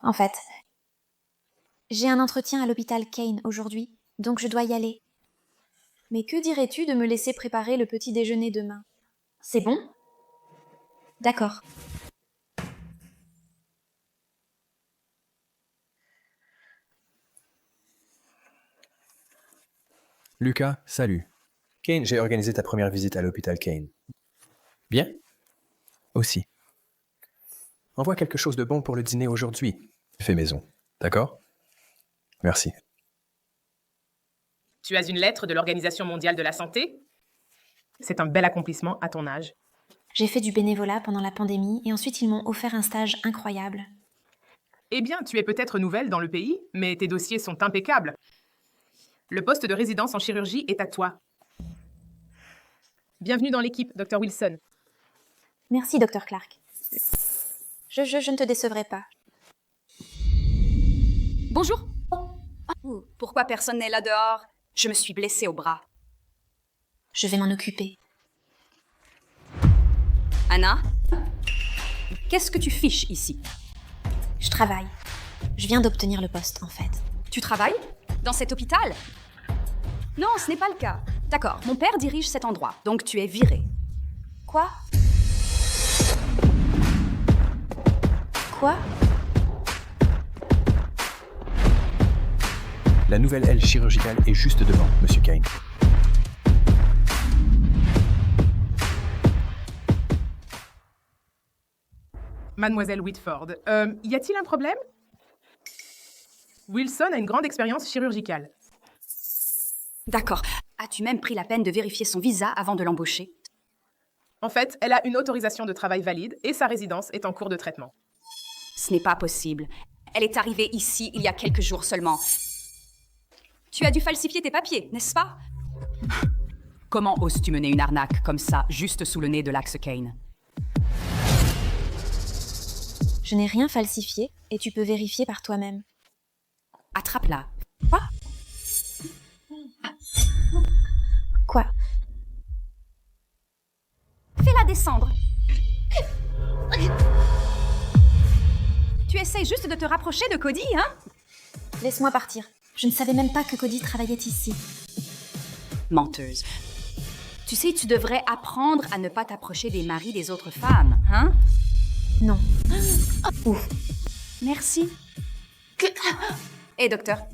En fait, j'ai un entretien à l'hôpital Kane aujourd'hui, donc je dois y aller. Mais que dirais-tu de me laisser préparer le petit déjeuner demain? C'est bon? D'accord. Lucas, salut. Kane, j'ai organisé ta première visite à l'hôpital Kane. Bien? Aussi. Envoie quelque chose de bon pour le dîner aujourd'hui. Fais maison, d'accord? Merci. Tu as une lettre de l'Organisation mondiale de la santé? C'est un bel accomplissement à ton âge. J'ai fait du bénévolat pendant la pandémie et ensuite ils m'ont offert un stage incroyable. Eh bien, tu es peut-être nouvelle dans le pays, mais tes dossiers sont impeccables. Le poste de résidence en chirurgie est à toi. Bienvenue dans l'équipe, Dr. Wilson. Merci, Dr. Clark. Je ne te décevrai pas. Bonjour. Pourquoi personne n'est là dehors? Je me suis blessée au bras. Je vais m'en occuper. Anna? Qu'est-ce que tu fiches ici? Je travaille. Je viens d'obtenir le poste, en fait. Tu travailles? Dans cet hôpital? Non, ce n'est pas le cas. D'accord, mon père dirige cet endroit, donc tu es virée. Quoi? Quoi? La nouvelle aile chirurgicale est juste devant, Monsieur Kane. Mademoiselle Whitford, y a-t-il un problème? Wilson a une grande expérience chirurgicale. D'accord. As-tu même pris la peine de vérifier son visa avant de l'embaucher? En fait, elle a une autorisation de travail valide et sa résidence est en cours de traitement. Ce n'est pas possible. Elle est arrivée ici il y a quelques jours seulement. Tu as dû falsifier tes papiers, n'est-ce pas? Comment oses-tu mener une arnaque comme ça, juste sous le nez de l'Axe Kane? Je n'ai rien falsifié et tu peux vérifier par toi-même. Attrape-la. Quoi? Quoi? Fais-la descendre. Tu essaies juste de te rapprocher de Cody, hein? Laisse-moi partir. Je ne savais même pas que Cody travaillait ici. Menteuse. Tu sais, tu devrais apprendre à ne pas t'approcher des maris des autres femmes, hein? Non. Ouf. Merci. Hé, docteur.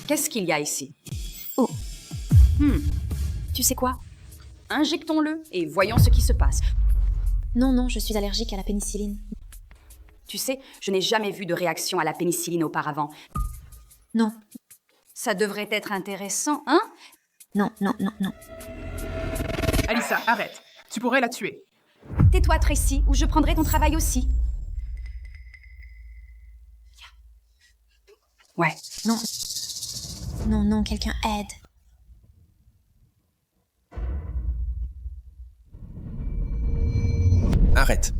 Qu'est-ce qu'il y a ici? Oh. Tu sais quoi? Injectons-le et voyons ce qui se passe. Non, je suis allergique à la pénicilline. Tu sais, je n'ai jamais vu de réaction à la pénicilline auparavant. Non. Ça devrait être intéressant, hein? Non. Alyssa, arrête. Tu pourrais la tuer. Tais-toi, Tracy, ou je prendrai ton travail aussi. Ouais. Non, quelqu'un aide. Arrête.